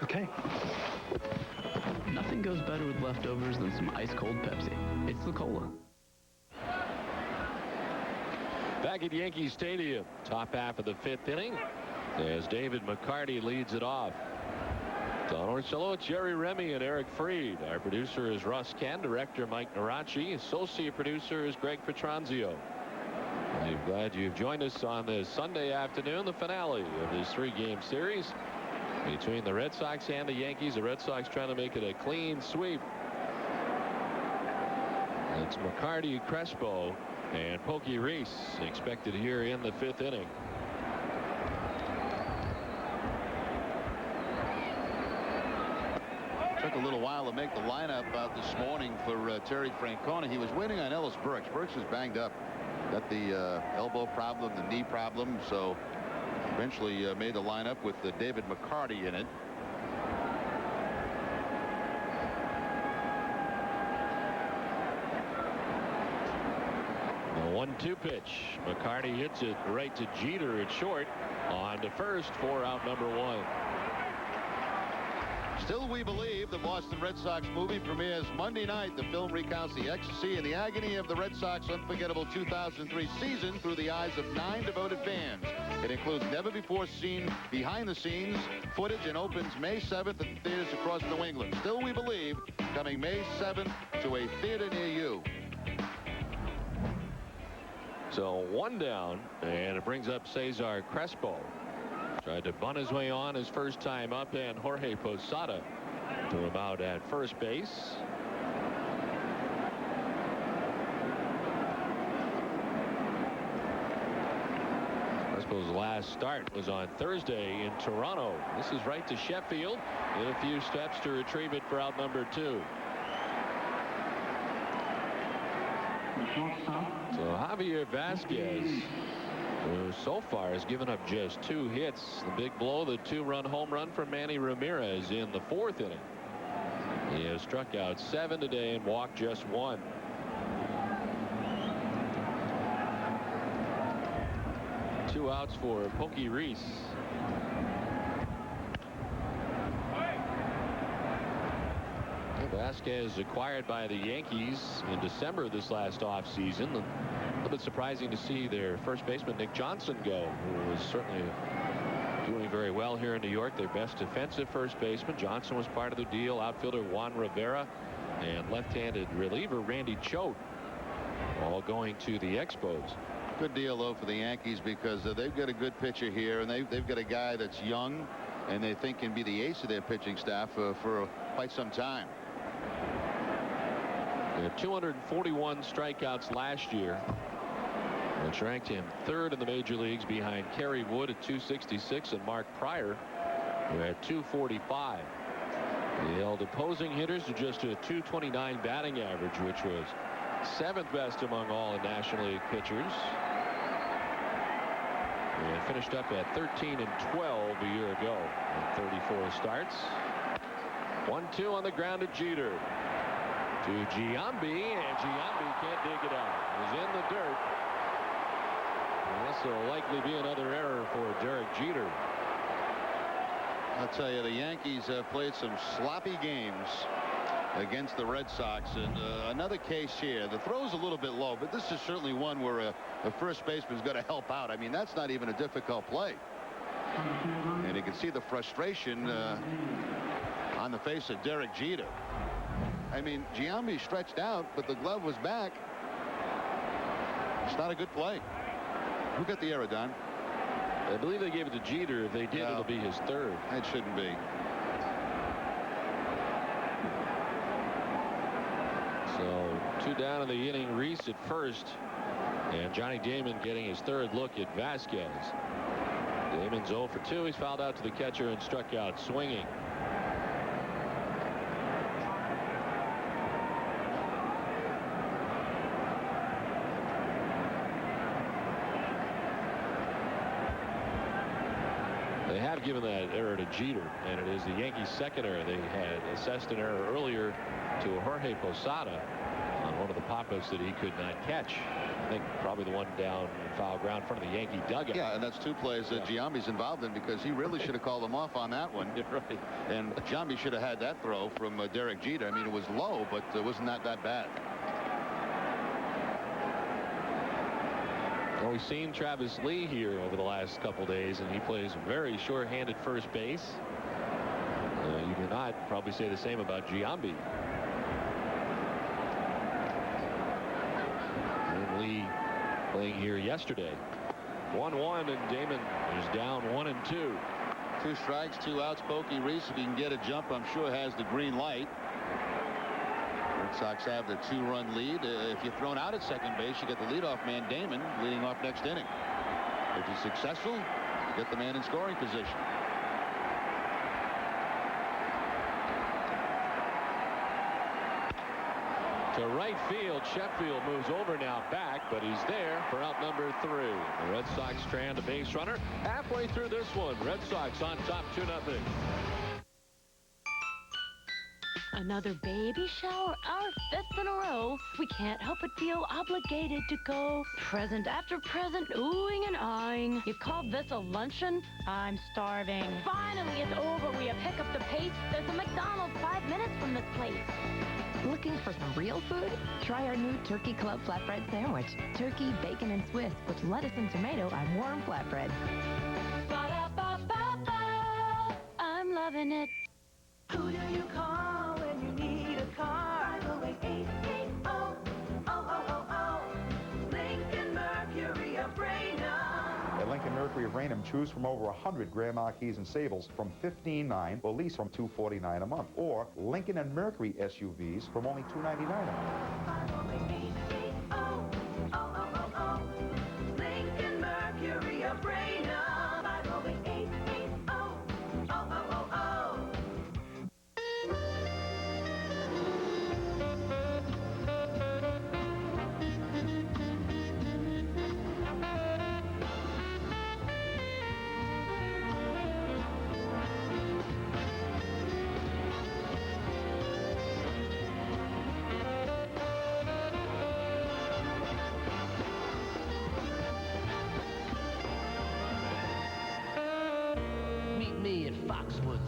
Speaker 16: Okay.
Speaker 11: Nothing goes better with leftovers than some ice-cold Pepsi. It's the Cola.
Speaker 2: Back at Yankee Stadium, top half of the 5th inning, as David McCarty leads it off. Don Orsillo, Jerry Remy, and Eric Freed. Our producer is Russ Ken, director Mike Narachi, associate producer is Greg Petranzio. I'm glad you've joined us on this Sunday afternoon, the finale of this 3-game series between the Red Sox and the Yankees. The Red Sox trying to make it a clean sweep. It's McCarty, Crespo, and Pokey Reese expected here in the 5th inning.
Speaker 4: Took a little while to make the lineup out this morning for Terry Francona. He was waiting on Ellis Burks. Burks is banged up. Got the elbow problem, the knee problem, so eventually made the lineup with David McCarty in it.
Speaker 2: The 1-2 pitch. McCarty hits it right to Jeter at short. On to first for out number 1.
Speaker 4: Still We Believe, the Boston Red Sox movie, premieres Monday night. The film recounts the ecstasy and the agony of the Red Sox unforgettable 2003 season through the eyes of 9 devoted fans. It includes never-before-seen behind-the-scenes footage and opens May 7th at theaters across New England. Still We Believe, coming May 7th to a theater near you.
Speaker 2: So 1 down, and it brings up Cesar Crespo. Tried to bunt his way on his first time up, and Jorge Posada threw him out at first base. Crespo's last start was on Thursday in Toronto. This is right to Sheffield in a few steps to retrieve it for out number 2. So Javier Vazquez, who so far has given up just 2 hits. The big blow, the 2-run home run from Manny Ramirez in the 4th inning. He has struck out 7 today and walked just 1. Two outs for Pokey Reese. Vazquez acquired by the Yankees in December this last offseason. A little bit surprising to see their first baseman Nick Johnson go, who was certainly doing very well here in New York. Their best defensive first baseman. Johnson was part of the deal. Outfielder Juan Rivera and left-handed reliever Randy Choate all going to the Expos.
Speaker 4: Good deal, though, for the Yankees, because they've got a good pitcher here, and they've got a guy that's young and they think can be the ace of their pitching staff for quite some time.
Speaker 2: He had 241 strikeouts last year, which ranked him 3rd in the major leagues behind Kerry Wood at 266 and Mark Pryor, who had 245. He held opposing hitters to just a 229 batting average, which was 7th best among all the National League pitchers. And finished up at 13 and 12 a year ago in 34 starts. 1-2 on the ground to Jeter. To Giambi, and Giambi can't dig it out. He's in the dirt. And this will likely be another error for Derek Jeter.
Speaker 4: I'll tell you, the Yankees have played some sloppy games against the Red Sox, and another case here. The throw's a little bit low, but this is certainly one where a first baseman's going to help out. I mean, that's not even a difficult play. And you can see the frustration on the face of Derek Jeter. I mean, Giambi stretched out, but the glove was back. It's not a good play. Who got the error, Don?
Speaker 2: I believe they gave it to Jeter. If they did, it'll be his third.
Speaker 4: It shouldn't be.
Speaker 2: So 2 down in the inning. Reese at first. And Johnny Damon getting his third look at Vazquez. Damon's 0 for 2. He's fouled out to the catcher and struck out swinging. They have given that error to Jeter, and it is the Yankees' second error. They had assessed an error earlier to Jorge Posada on one of the pop-ups that he could not catch. I think probably the one down in foul ground in front of the Yankee dugout.
Speaker 4: Yeah, and that's 2 plays that Giambi's involved in, because he really should have called him off on that one.
Speaker 2: Right.
Speaker 4: And Giambi should have had that throw from Derek Jeter. I mean, it was low, but it wasn't that bad.
Speaker 2: Well, we've seen Travis Lee here over the last couple days, and he plays very sure-handed first base. You cannot probably say the same about Giambi. And Lee playing here yesterday. 1-1, and Damon is down 1-2.
Speaker 4: 2 strikes, 2 outs. Pokey Reese, if he can get a jump, I'm sure has the green light. Red Sox have the 2-run lead. If you're thrown out at second base, you get the leadoff man, Damon, leading off next inning. If he's successful, you get the man in scoring position.
Speaker 2: To right field, Sheffield moves over now back, but he's there for out number 3. The Red Sox strand a base runner halfway through this one. Red Sox on top 2-0.
Speaker 5: Another baby shower, our 5th in a row. We can't help but feel obligated to go present after present, oohing and eyeing. You call this a luncheon? I'm starving. Finally, it's over. We have picked up the pace. There's a McDonald's 5 minutes from this place.
Speaker 6: Looking for some real food? Try our new Turkey Club flatbread sandwich. Turkey, bacon, and Swiss with lettuce and tomato on warm flatbread.
Speaker 5: Ba-da-ba-ba-ba. I'm loving it.
Speaker 3: Who do you call when you need a car? 508-880-0000. Lincoln Mercury of Raynham.
Speaker 1: At Lincoln Mercury of Raynham, choose from over 100 Grand Marquis and Sables from $15,900 or lease from $249 a month, or Lincoln and Mercury SUVs from only $299 a month.
Speaker 3: 508-880-0000. Lincoln Mercury of Raynham. 508-880-0000.
Speaker 9: Meet me at Foxwoods.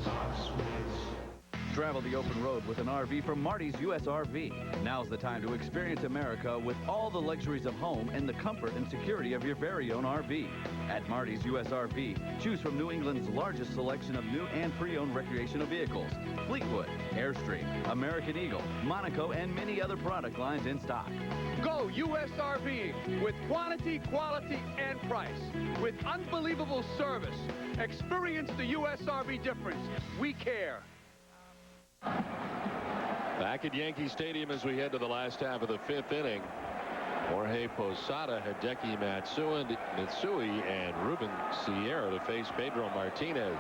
Speaker 13: Travel the open road with an RV from Marty's U.S. RV. Now's the time to experience America with all the luxuries of home and the comfort and security of your very own RV. At Marty's U.S. RV, choose from New England's largest selection of new and pre-owned recreational vehicles. Fleetwood, Airstream, American Eagle, Monaco, and many other product lines in stock.
Speaker 23: Go U.S. RVing with quantity, quality, and price. With unbelievable service. Experience the U.S. RV difference. We care.
Speaker 2: Back at Yankee Stadium as we head to the last half of the 5th inning. Jorge Posada, Hideki Matsui, and Ruben Sierra to face Pedro Martinez.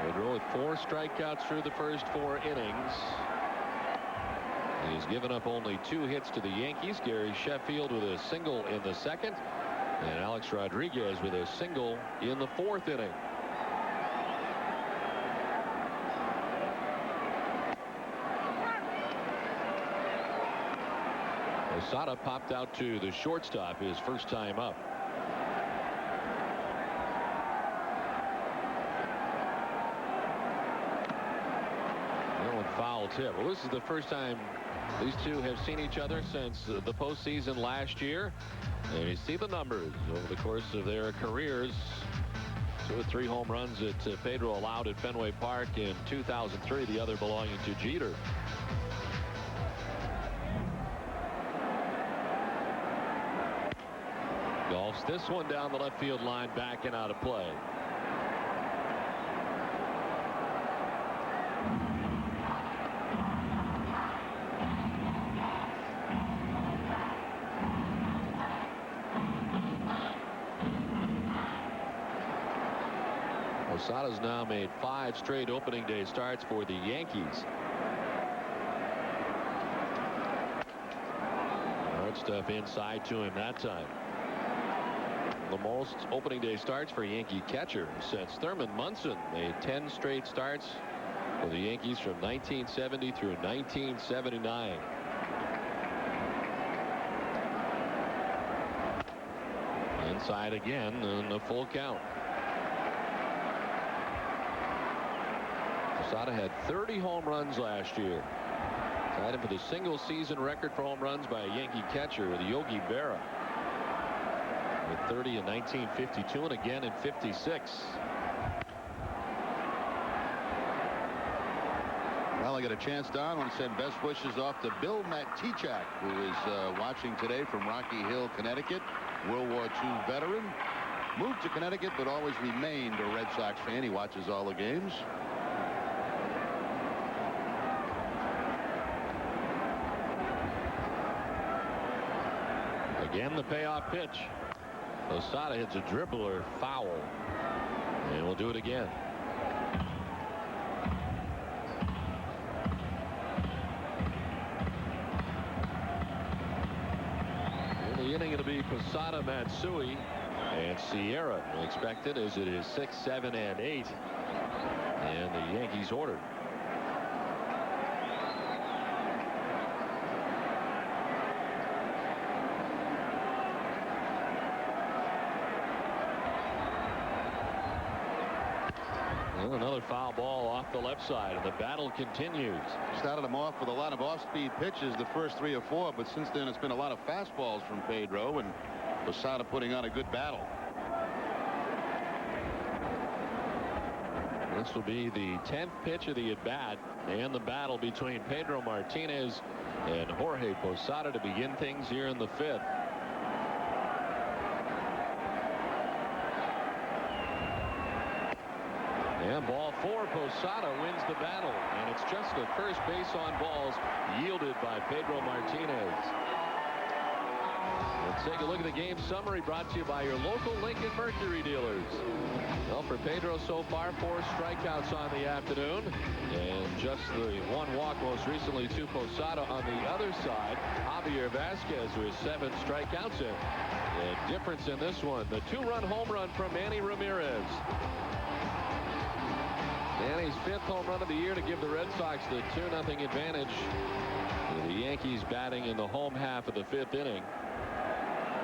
Speaker 2: Pedro with 4 strikeouts through the first 4 innings. He's given up only 2 hits to the Yankees. Gary Sheffield with a single in the 2nd, and Alex Rodriguez with a single in the 4th inning. Posada popped out to the shortstop his first time up. Foul tip. Well, this is the first time these two have seen each other since the postseason last year. And you see the numbers over the course of their careers. 2 or 3 home runs that Pedro allowed at Fenway Park in 2003, the other belonging to Jeter. Golf Knocks this one down the left field line, back and out of play. Posada's now made 5 straight opening day starts for the Yankees. Hard stuff inside to him that time. The most opening day starts for Yankee catcher since Thurman Munson made 10 straight starts for the Yankees from 1970 through 1979. Inside again and a full count. Posada had 30 home runs last year. Tied him for the single season record for home runs by a Yankee catcher with Yogi Berra. With 30 in 1952 and again in 56.
Speaker 4: Well, I got a chance, Don. I want to send best wishes off to Bill Matichak, who is watching today from Rocky Hill, Connecticut. World War II veteran. Moved to Connecticut, but always remained a Red Sox fan. He watches all the games.
Speaker 2: Again, the payoff pitch. Posada hits a dribbler foul. And we'll do it again. In the inning, it'll be Posada, Matsui, and Sierra. Expected as it is 6, 7, and 8. And the Yankees ordered. Another foul ball off the left side, and the battle continues.
Speaker 4: Started him off with a lot of off-speed pitches the first 3 or 4, but since then it's been a lot of fastballs from Pedro, and Posada putting on a good battle.
Speaker 2: This will be the 10th pitch of the at-bat, and the battle between Pedro Martinez and Jorge Posada to begin things here in the 5th. And ball 4, Posada wins the battle, and it's just the first base on balls yielded by Pedro Martinez. Let's take a look at the game summary brought to you by your local Lincoln Mercury dealers. Well, for Pedro so far, 4 strikeouts on the afternoon, and just the 1 walk most recently to Posada. On the other side, Javier Vazquez with 7 strikeouts. The difference in this one, the 2-run home run from Manny Ramirez. Manny's 5th home run of the year to give the Red Sox the 2-0 advantage. The Yankees batting in the home half of the 5th inning.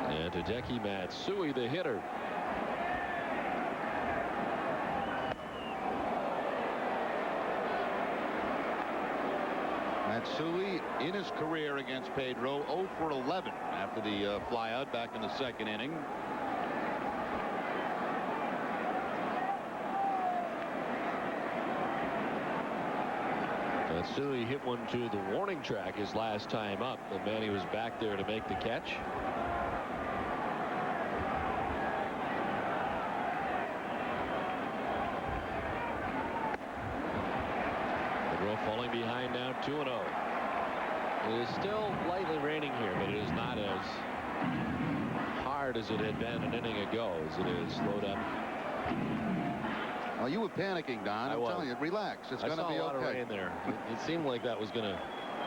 Speaker 2: And Hideki Matsui, the hitter.
Speaker 4: Matsui in his career against Pedro 0 for 11 after the flyout back in the 2nd inning.
Speaker 2: Matsui hit one to the warning track his last time up, and Manny was back there to make the catch. Pedro falling behind now, 2-0. It is still lightly raining here, but it is not as hard as it had been an inning ago as it is slowed up.
Speaker 4: Well, you were panicking, Don. I'm telling you, relax. It's going to be okay.
Speaker 2: I saw a lot of rain there. It seemed like that was going to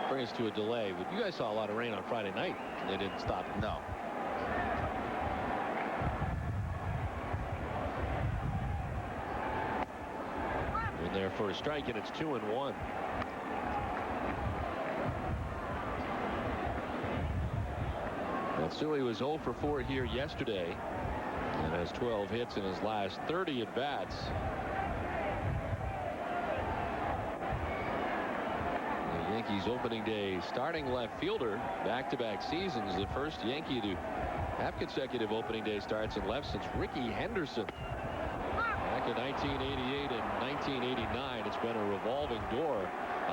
Speaker 2: bring us to a delay, but you guys saw a lot of rain on Friday night. They didn't stop it.
Speaker 4: No.
Speaker 2: In there for a strike, and it's 2-1. Matsui was 0 for 4 here yesterday and has 12 hits in his last 30 at-bats. The Yankees opening day starting left fielder, back-to-back seasons, the first Yankee to have consecutive opening day starts in left since Ricky Henderson. Back in 1988 and 1989, it's been a revolving door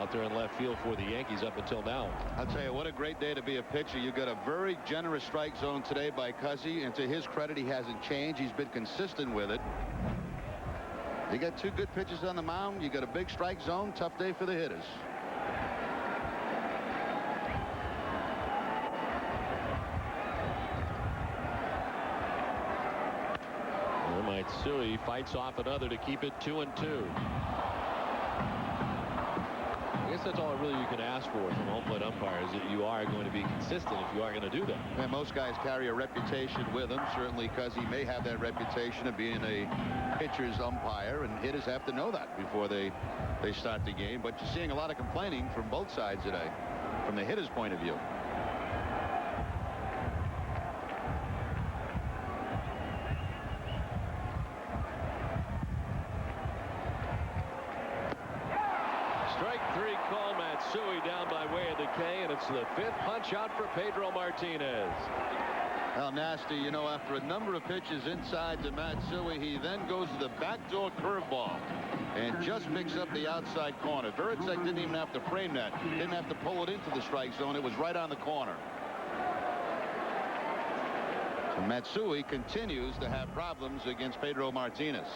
Speaker 2: out there in left field for the Yankees up until now.
Speaker 4: I'll tell you, what a great day to be a pitcher. You got a very generous strike zone today by Cuzzy, and to his credit, he hasn't changed. He's been consistent with it. You got 2 good pitchers on the mound. You got a big strike zone. Tough day for the hitters.
Speaker 2: Matsui fights off another to keep it 2-2. I guess that's all really you can ask for from home plate umpires, that you are going to be consistent if you are going to do that.
Speaker 4: And most guys carry a reputation with them. Certainly Cuzzy may have that reputation of being a pitcher's umpire, and hitters have to know that before they start the game. But you're seeing a lot of complaining from both sides today, from the hitter's point of view.
Speaker 2: Down by way of the K, and it's the 5th punch out for Pedro Martinez.
Speaker 4: Well, nasty, you know, after a number of pitches inside to Matsui, he then goes to the backdoor curveball and just picks up the outside corner. Vazquez didn't even have to frame that. Didn't have to pull it into the strike zone. It was right on the corner. So Matsui continues to have problems against Pedro Martinez.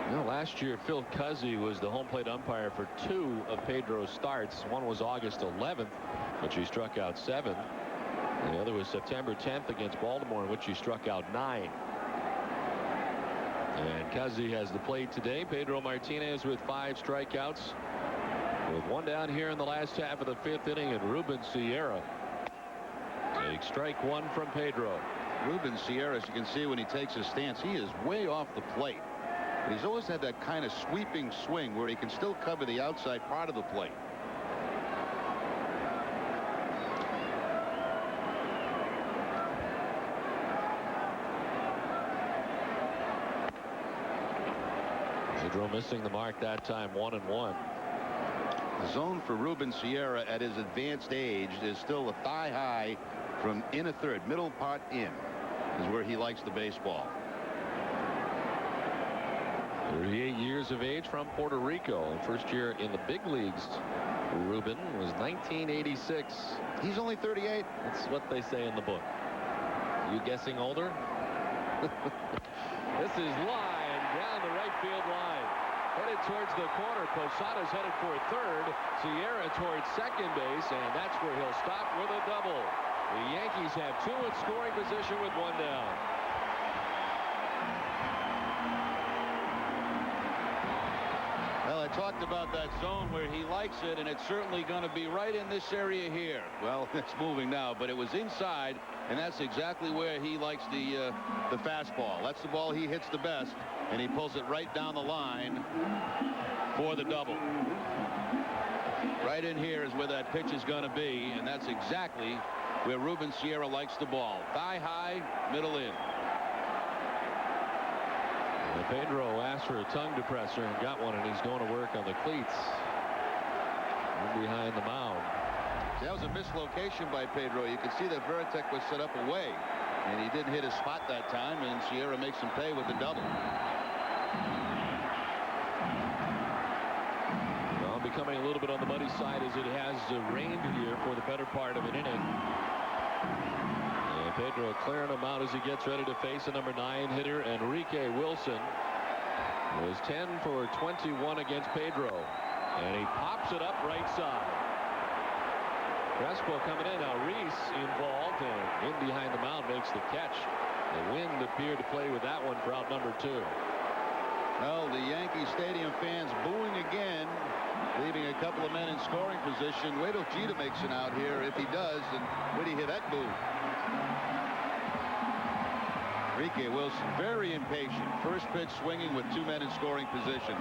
Speaker 2: You know, last year, Phil Cuzzy was the home plate umpire for 2 of Pedro's starts. One was August 11th, which he struck out 7. And the other was September 10th against Baltimore, in which he struck out 9. And Cuzzy has the plate today. Pedro Martinez with 5 strikeouts, with 1 down here in the last half of the 5th inning, and Ruben Sierra takes strike 1 from Pedro.
Speaker 4: Ruben Sierra, as you can see when he takes his stance, he is way off the plate. But he's always had that kind of sweeping swing where he can still cover the outside part of the plate.
Speaker 2: Pedro missing the mark that time, 1-1.
Speaker 4: The zone for Ruben Sierra at his advanced age is still a thigh high from inner third. Middle part in is where he likes the baseball.
Speaker 2: 38 years of age, from Puerto Rico. First year in the big leagues, Ruben, was 1986.
Speaker 4: He's only 38.
Speaker 2: That's what they say in the book. You guessing older? This is line down the right field line. Headed towards the corner. Posada's headed for third. Sierra towards second base, and that's where he'll stop with a double. The Yankees have 2 in scoring position with 1 down.
Speaker 4: Well, I talked about that zone where he likes it, and it's certainly going to be right in this area here. Well, it's moving now, but it was inside, and that's exactly where he likes the fastball. That's the ball he hits the best, and he pulls it right down the line for the double. Right in here is where that pitch is going to be, and that's exactly where Ruben Sierra likes the ball. Thigh high, middle in.
Speaker 2: Pedro asked for a tongue depressor and got one, and he's going to work on the cleats behind the mound.
Speaker 4: That was a mislocation by Pedro. You can see that Vazquez was set up away, and he didn't hit his spot that time, and Sierra makes him pay with the double.
Speaker 2: Well, becoming a little bit on the muddy side as it has rained here for the better part of an inning. Pedro clearing him out as he gets ready to face a number 9 hitter. Enrique Wilson was 10 for 21 against Pedro, and he pops it up right side. Crespo coming in now. Reese involved, and in behind the mound makes the catch. The wind appeared to play with that one for out number 2.
Speaker 4: Well, the Yankee Stadium fans booing again, leaving a couple of men in scoring position. Wait till Jeter makes an out here. If he does, and where do you hear that boo? Enrique Wilson very impatient. First pitch swinging with 2 men in scoring position.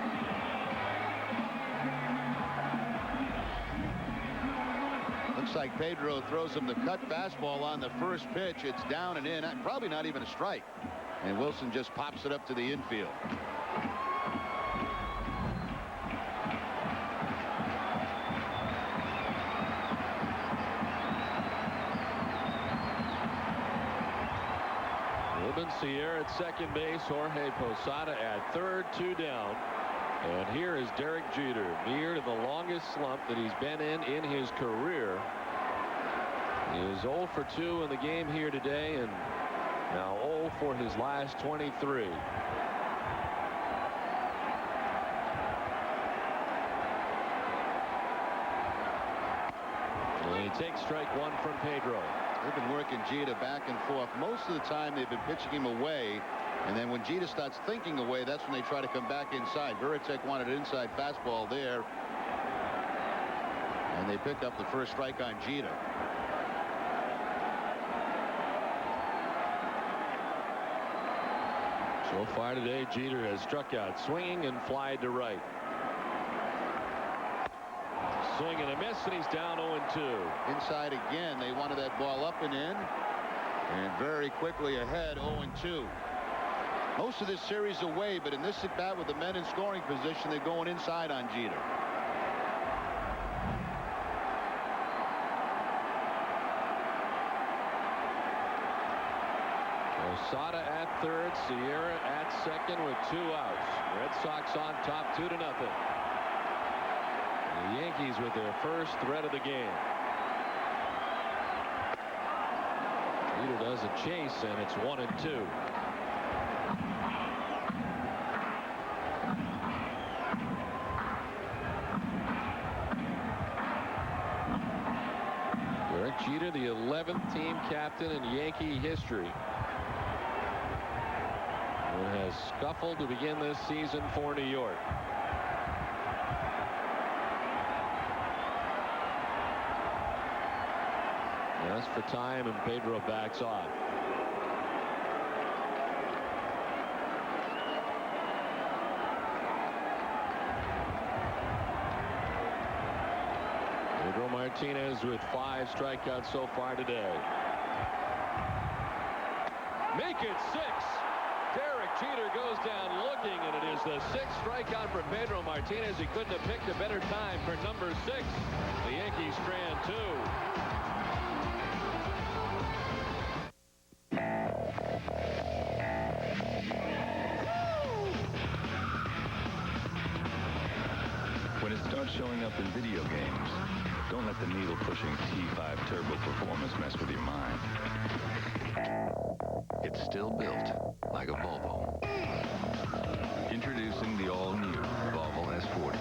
Speaker 4: Looks like Pedro throws him the cut fastball on the first pitch. It's down and in. Probably not even a strike. And Wilson just pops it up to the infield.
Speaker 2: Ruben Sierra at second base. Jorge Posada at third. 2 down. And here is Derek Jeter, near to the longest slump that he's been in his career. He is 0 for 2 in the game here today, and now 0 for his last 23. And he takes strike one from Pedro.
Speaker 4: They've been working Jeter back and forth. Most of the time they've been pitching him away. And then when Jeter starts thinking away, that's when they try to come back inside. Veritek wanted an inside fastball there. And they pick up the first strike on Jeter.
Speaker 2: So far today, Jeter has struck out swinging and flied to right. Swing and a miss, and he's down 0-2.
Speaker 4: Inside again. They wanted that ball up and in. And very quickly ahead, 0-2. Most of this series away, but in this at bat with the men in scoring position, they're going inside on Jeter.
Speaker 2: Osada at third, Sierra at second with 2 outs. Red Sox on top 2-0. The Yankees with their first threat of the game. Jeter does a chase, and it's 1-2. Derek Jeter, the 11th team captain in Yankee history, and has scuffled to begin this season for New York. As for time, and Pedro backs off. Pedro Martinez with 5 strikeouts so far today. Make it 6. Derek Jeter goes down looking, and it is the 6th strikeout for Pedro Martinez. He couldn't have picked a better time for number 6. The Yankees strand 2.
Speaker 14: When it starts showing up in video games, don't let the needle-pushing T5 turbo performance mess with your mind. It's still built like a Volvo. Introducing the all-new Volvo S40.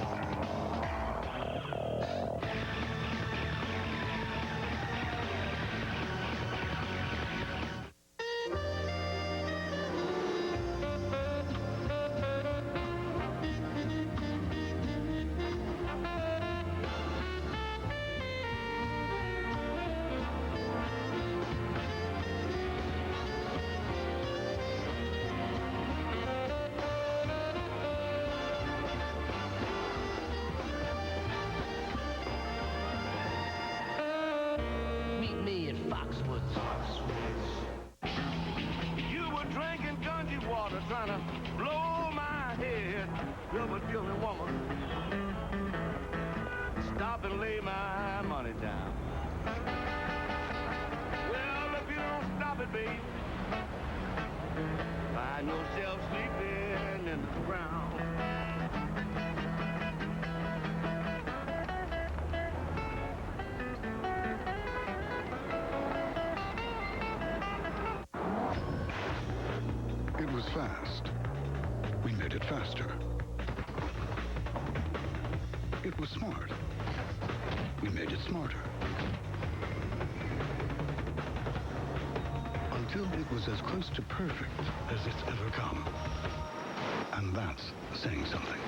Speaker 3: You were drinking Gunji water, trying to blow my head. You're the only woman. Stop and lay my money down. Well, if you don't stop it, babe, find yourself sleeping in the ground.
Speaker 15: It was fast. We made it faster. It was smart. We made it smarter. Until it was as close to perfect as it's ever come. And that's saying something.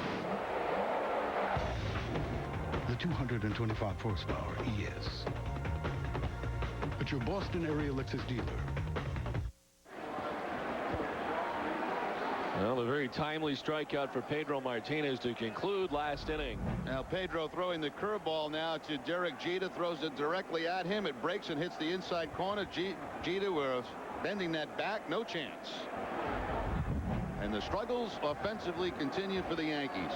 Speaker 15: The 225 horsepower ES. At your Boston area Lexus dealer.
Speaker 2: Well, a very timely strikeout for Pedro Martinez to conclude last inning.
Speaker 4: Now Pedro throwing the curveball now to Derek Jeter, throws it directly at him. It breaks and hits the inside corner. Jeter was bending that back, no chance. And the struggles offensively continue for the Yankees.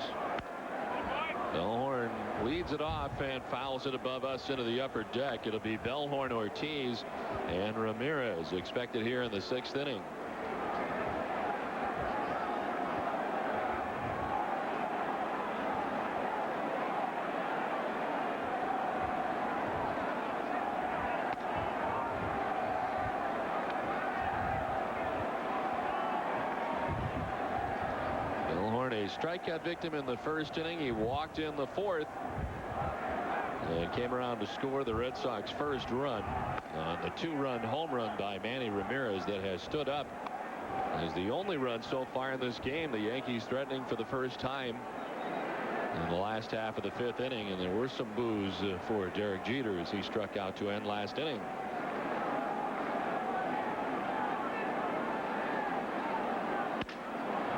Speaker 2: Bellhorn leads it off and fouls it above us into the upper deck. It'll be Bellhorn, Ortiz, and Ramirez expected here in the 6th inning. Gilhorn, a strikeout victim in the first inning. He walked in the fourth and came around to score the Red Sox first run on the 2-run home run by Manny Ramirez that has stood up as the only run so far in this game. The Yankees threatening for the first time in the last half of the 5th inning, and there were some boos for Derek Jeter as he struck out to end last inning.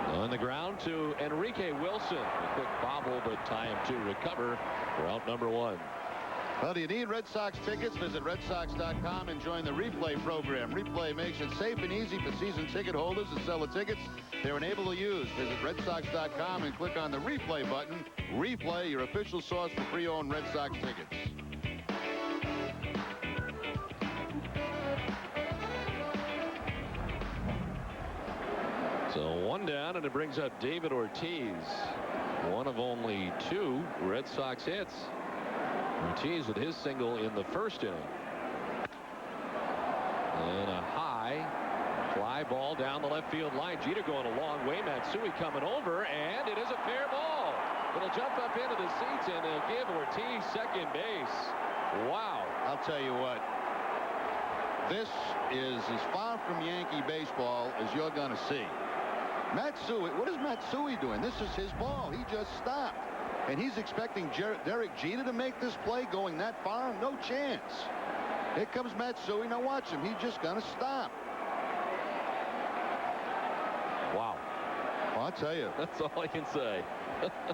Speaker 2: On the ground to Enrique Wilson. A quick bobble, but time to recover for out number 1.
Speaker 4: Well, do you need Red Sox tickets? Visit RedSox.com and join the replay program. Replay makes it safe and easy for season ticket holders to sell the tickets they're unable to use. Visit RedSox.com and click on the replay button. Replay, your official source for pre-owned Red Sox tickets.
Speaker 2: So 1 down, and it brings up David Ortiz. One of only 2 Red Sox hits. Ortiz with his single in the first inning. And a high fly ball down the left field line. Jeter going a long way. Matsui coming over, and it is a fair ball. It'll jump up into the seats, and they'll give Ortiz second base. Wow.
Speaker 4: I'll tell you what. This is as far from Yankee baseball as you're going to see. Matsui, what is Matsui doing? This is his ball. He just stopped. And he's expecting Derek Jeter to make this play going that far? No chance. Here comes Matsui. Now watch him. He's just going to stop.
Speaker 2: Wow.
Speaker 4: Well, I'll tell you.
Speaker 2: That's all I can say.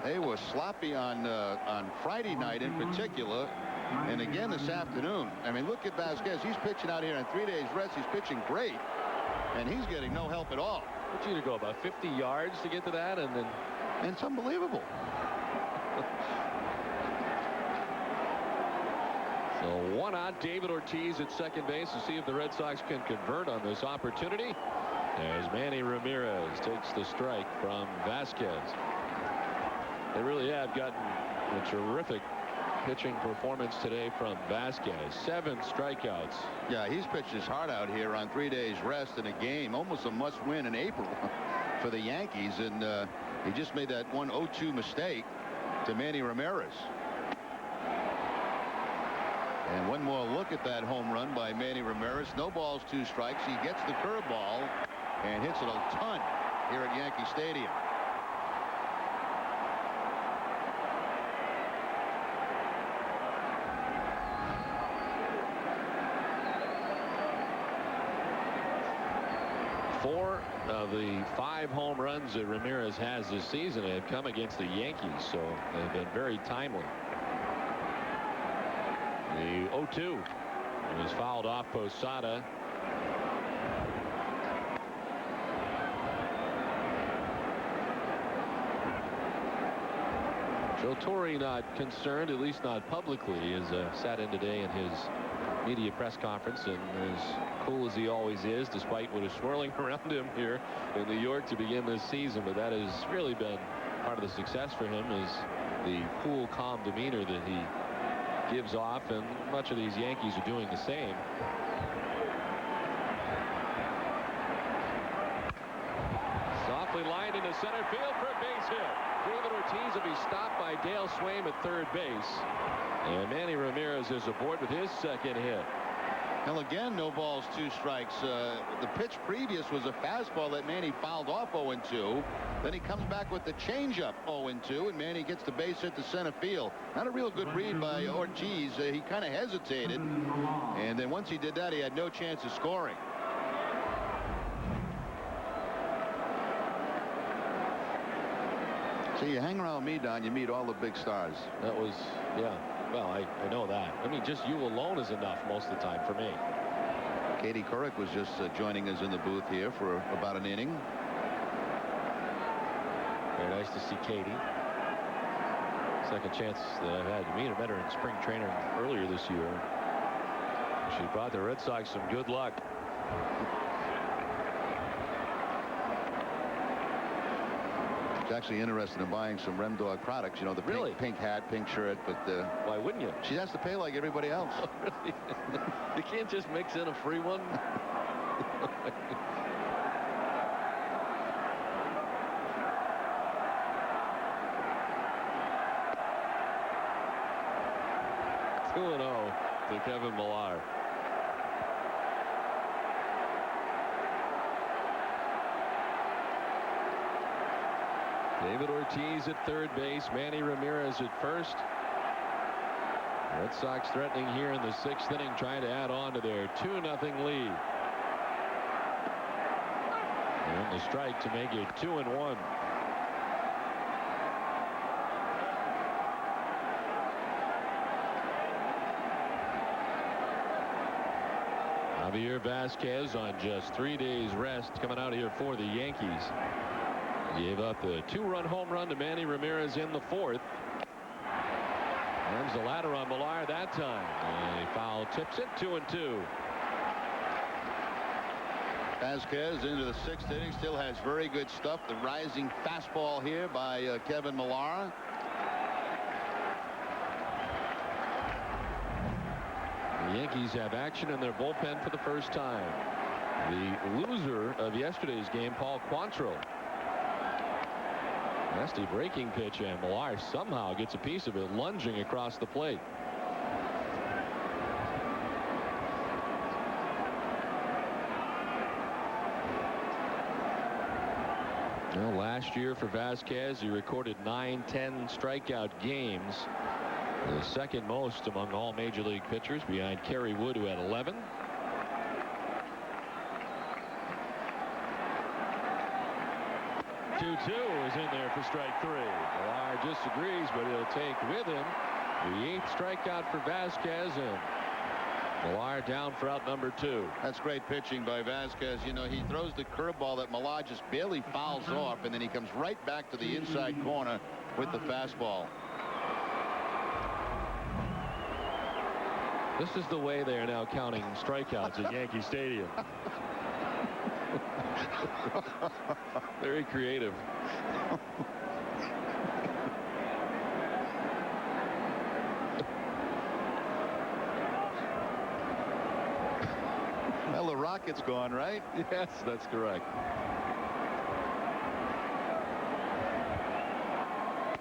Speaker 4: They were sloppy on Friday night in particular. And again this afternoon. I mean, look at Vazquez. He's pitching out here in 3 days rest. He's pitching great. And he's getting no help at all.
Speaker 2: What'd Jeter go about 50 yards to get to that? And then.
Speaker 4: And it's unbelievable.
Speaker 2: So 1 out, David Ortiz at second base to see if the Red Sox can convert on this opportunity as Manny Ramirez takes the strike from Vazquez. They really have gotten a terrific pitching performance today from Vazquez. 7 strikeouts.
Speaker 4: Yeah, he's pitched his heart out here on 3 days rest in a game. Almost a must-win in April for the Yankees. And he just made that 1-0-2 mistake to Manny Ramirez. And one more look at that home run by Manny Ramirez. No balls, 2 strikes. He gets the curveball and hits it a ton here at Yankee Stadium.
Speaker 2: Four of the 5 home runs that Ramirez has this season have come against the Yankees, so they've been very timely. The 0-2 was fouled off Posada. Joe Torre not concerned, at least not publicly, as sat in today in his media press conference, and as cool as he always is, despite what is swirling around him here in New York to begin this season. But that has really been part of the success for him, is the cool, calm demeanor that he gives off, and much of these Yankees are doing the same. Softly lined into center field for a base hit. David Ortiz will be stopped by Dale Swaim at third base. And Manny Ramirez is aboard with his second hit.
Speaker 4: Well, again, no balls, 2 strikes. The pitch previous was a fastball that Manny fouled off 0-2. Then he comes back with the changeup 0-2, and Manny gets the base hit to center field. Not a real good read by Ortiz. He kind of hesitated, and then once he did that, he had no chance of scoring. So you hang around me, Don, you meet all the big stars.
Speaker 2: That was, yeah. Well, I know that. I mean, just you alone is enough most of the time for me.
Speaker 4: Katie Couric was just joining us in the booth here for about an inning.
Speaker 2: Very nice to see Katie. Second chance that I've had to meet her. Met her in spring training earlier this year. She brought the Red Sox some good luck.
Speaker 4: She's actually interested in buying some Rem Dog products. You know, the pink hat, pink shirt, but
Speaker 2: why wouldn't you?
Speaker 4: She has to pay like everybody else.
Speaker 2: Oh, really? You can't just mix in a free one. 2-0 to Kevin Millar. David Ortiz at third base, Manny Ramirez at first. Red Sox threatening here in the 6th inning, trying to add on to their 2-0 lead. And the strike to make it 2-1. Javier Vazquez on just 3 days rest coming out here for the Yankees. Gave up the 2-run home run to Manny Ramirez in the 4th. There's the ladder on Millar that time. And a foul tips it 2-2.
Speaker 4: Vazquez into the 6th inning, still has very good stuff. The rising fastball here by Kevin Millar.
Speaker 2: The Yankees have action in their bullpen for the first time. The loser of yesterday's game, Paul Quantrill. Nasty breaking pitch, and Millar somehow gets a piece of it, lunging across the plate. Well, last year for Vazquez, he recorded 9-10 strikeout games. The second most among all major league pitchers, behind Kerry Wood, who had 11. Two is in there for strike 3. Millar disagrees, but he'll take with him the 8th strikeout for Vazquez, and Millar down for out number 2.
Speaker 4: That's great pitching by Vazquez. You know, he throws the curveball that Millar just barely fouls off, and then he comes right back to the inside corner with the fastball.
Speaker 2: This is the way they are now counting strikeouts at Yankee Stadium. Very creative.
Speaker 4: Well, the rocket's gone, right?
Speaker 2: Yes, that's correct.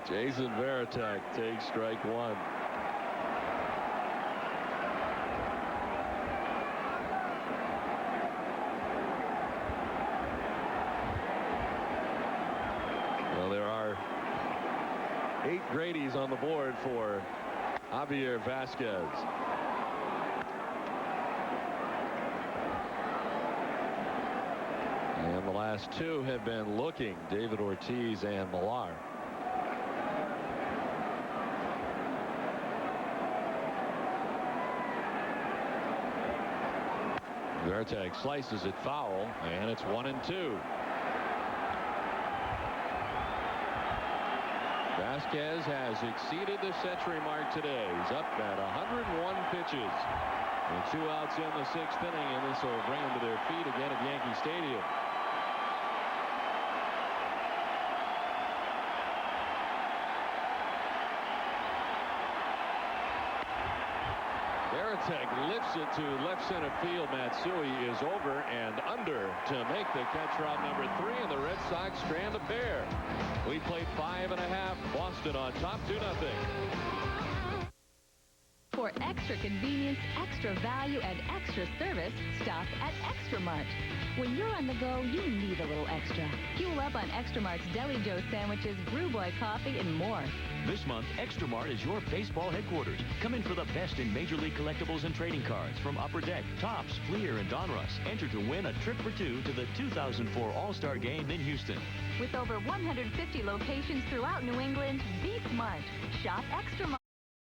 Speaker 2: Jason Varitek takes strike 1. Well, there are 8 Grady's on the board for Javier Vazquez. And the last 2 have been looking, David Ortiz and Millar. Varitek slices it foul, and it's 1-2. Vazquez has exceeded the century mark today. He's up at 101 pitches. And 2 outs in the 6th inning, and this will bring them to their feet again at Yankee Stadium. Varitek lifts it to left center field. Matsui is over and under to make the catch route number 3, and the Red Sox strand a pair. We played 5.5. Boston on top 2-0.
Speaker 17: For extra convenience, extra value, and extra service, stop at Extra Mart. When you're on the go, you need a little extra. Fuel up on Extra Mart's Deli Joe sandwiches, Brew Boy coffee, and more.
Speaker 8: This month, Extra Mart is your baseball headquarters. Come in for the best in Major League collectibles and trading cards from Upper Deck, Topps, Fleer, and Donruss. Enter to win a trip for 2 to the 2004 All-Star Game in Houston.
Speaker 17: With over 150 locations throughout New England, be smart. Shop Extra Mart.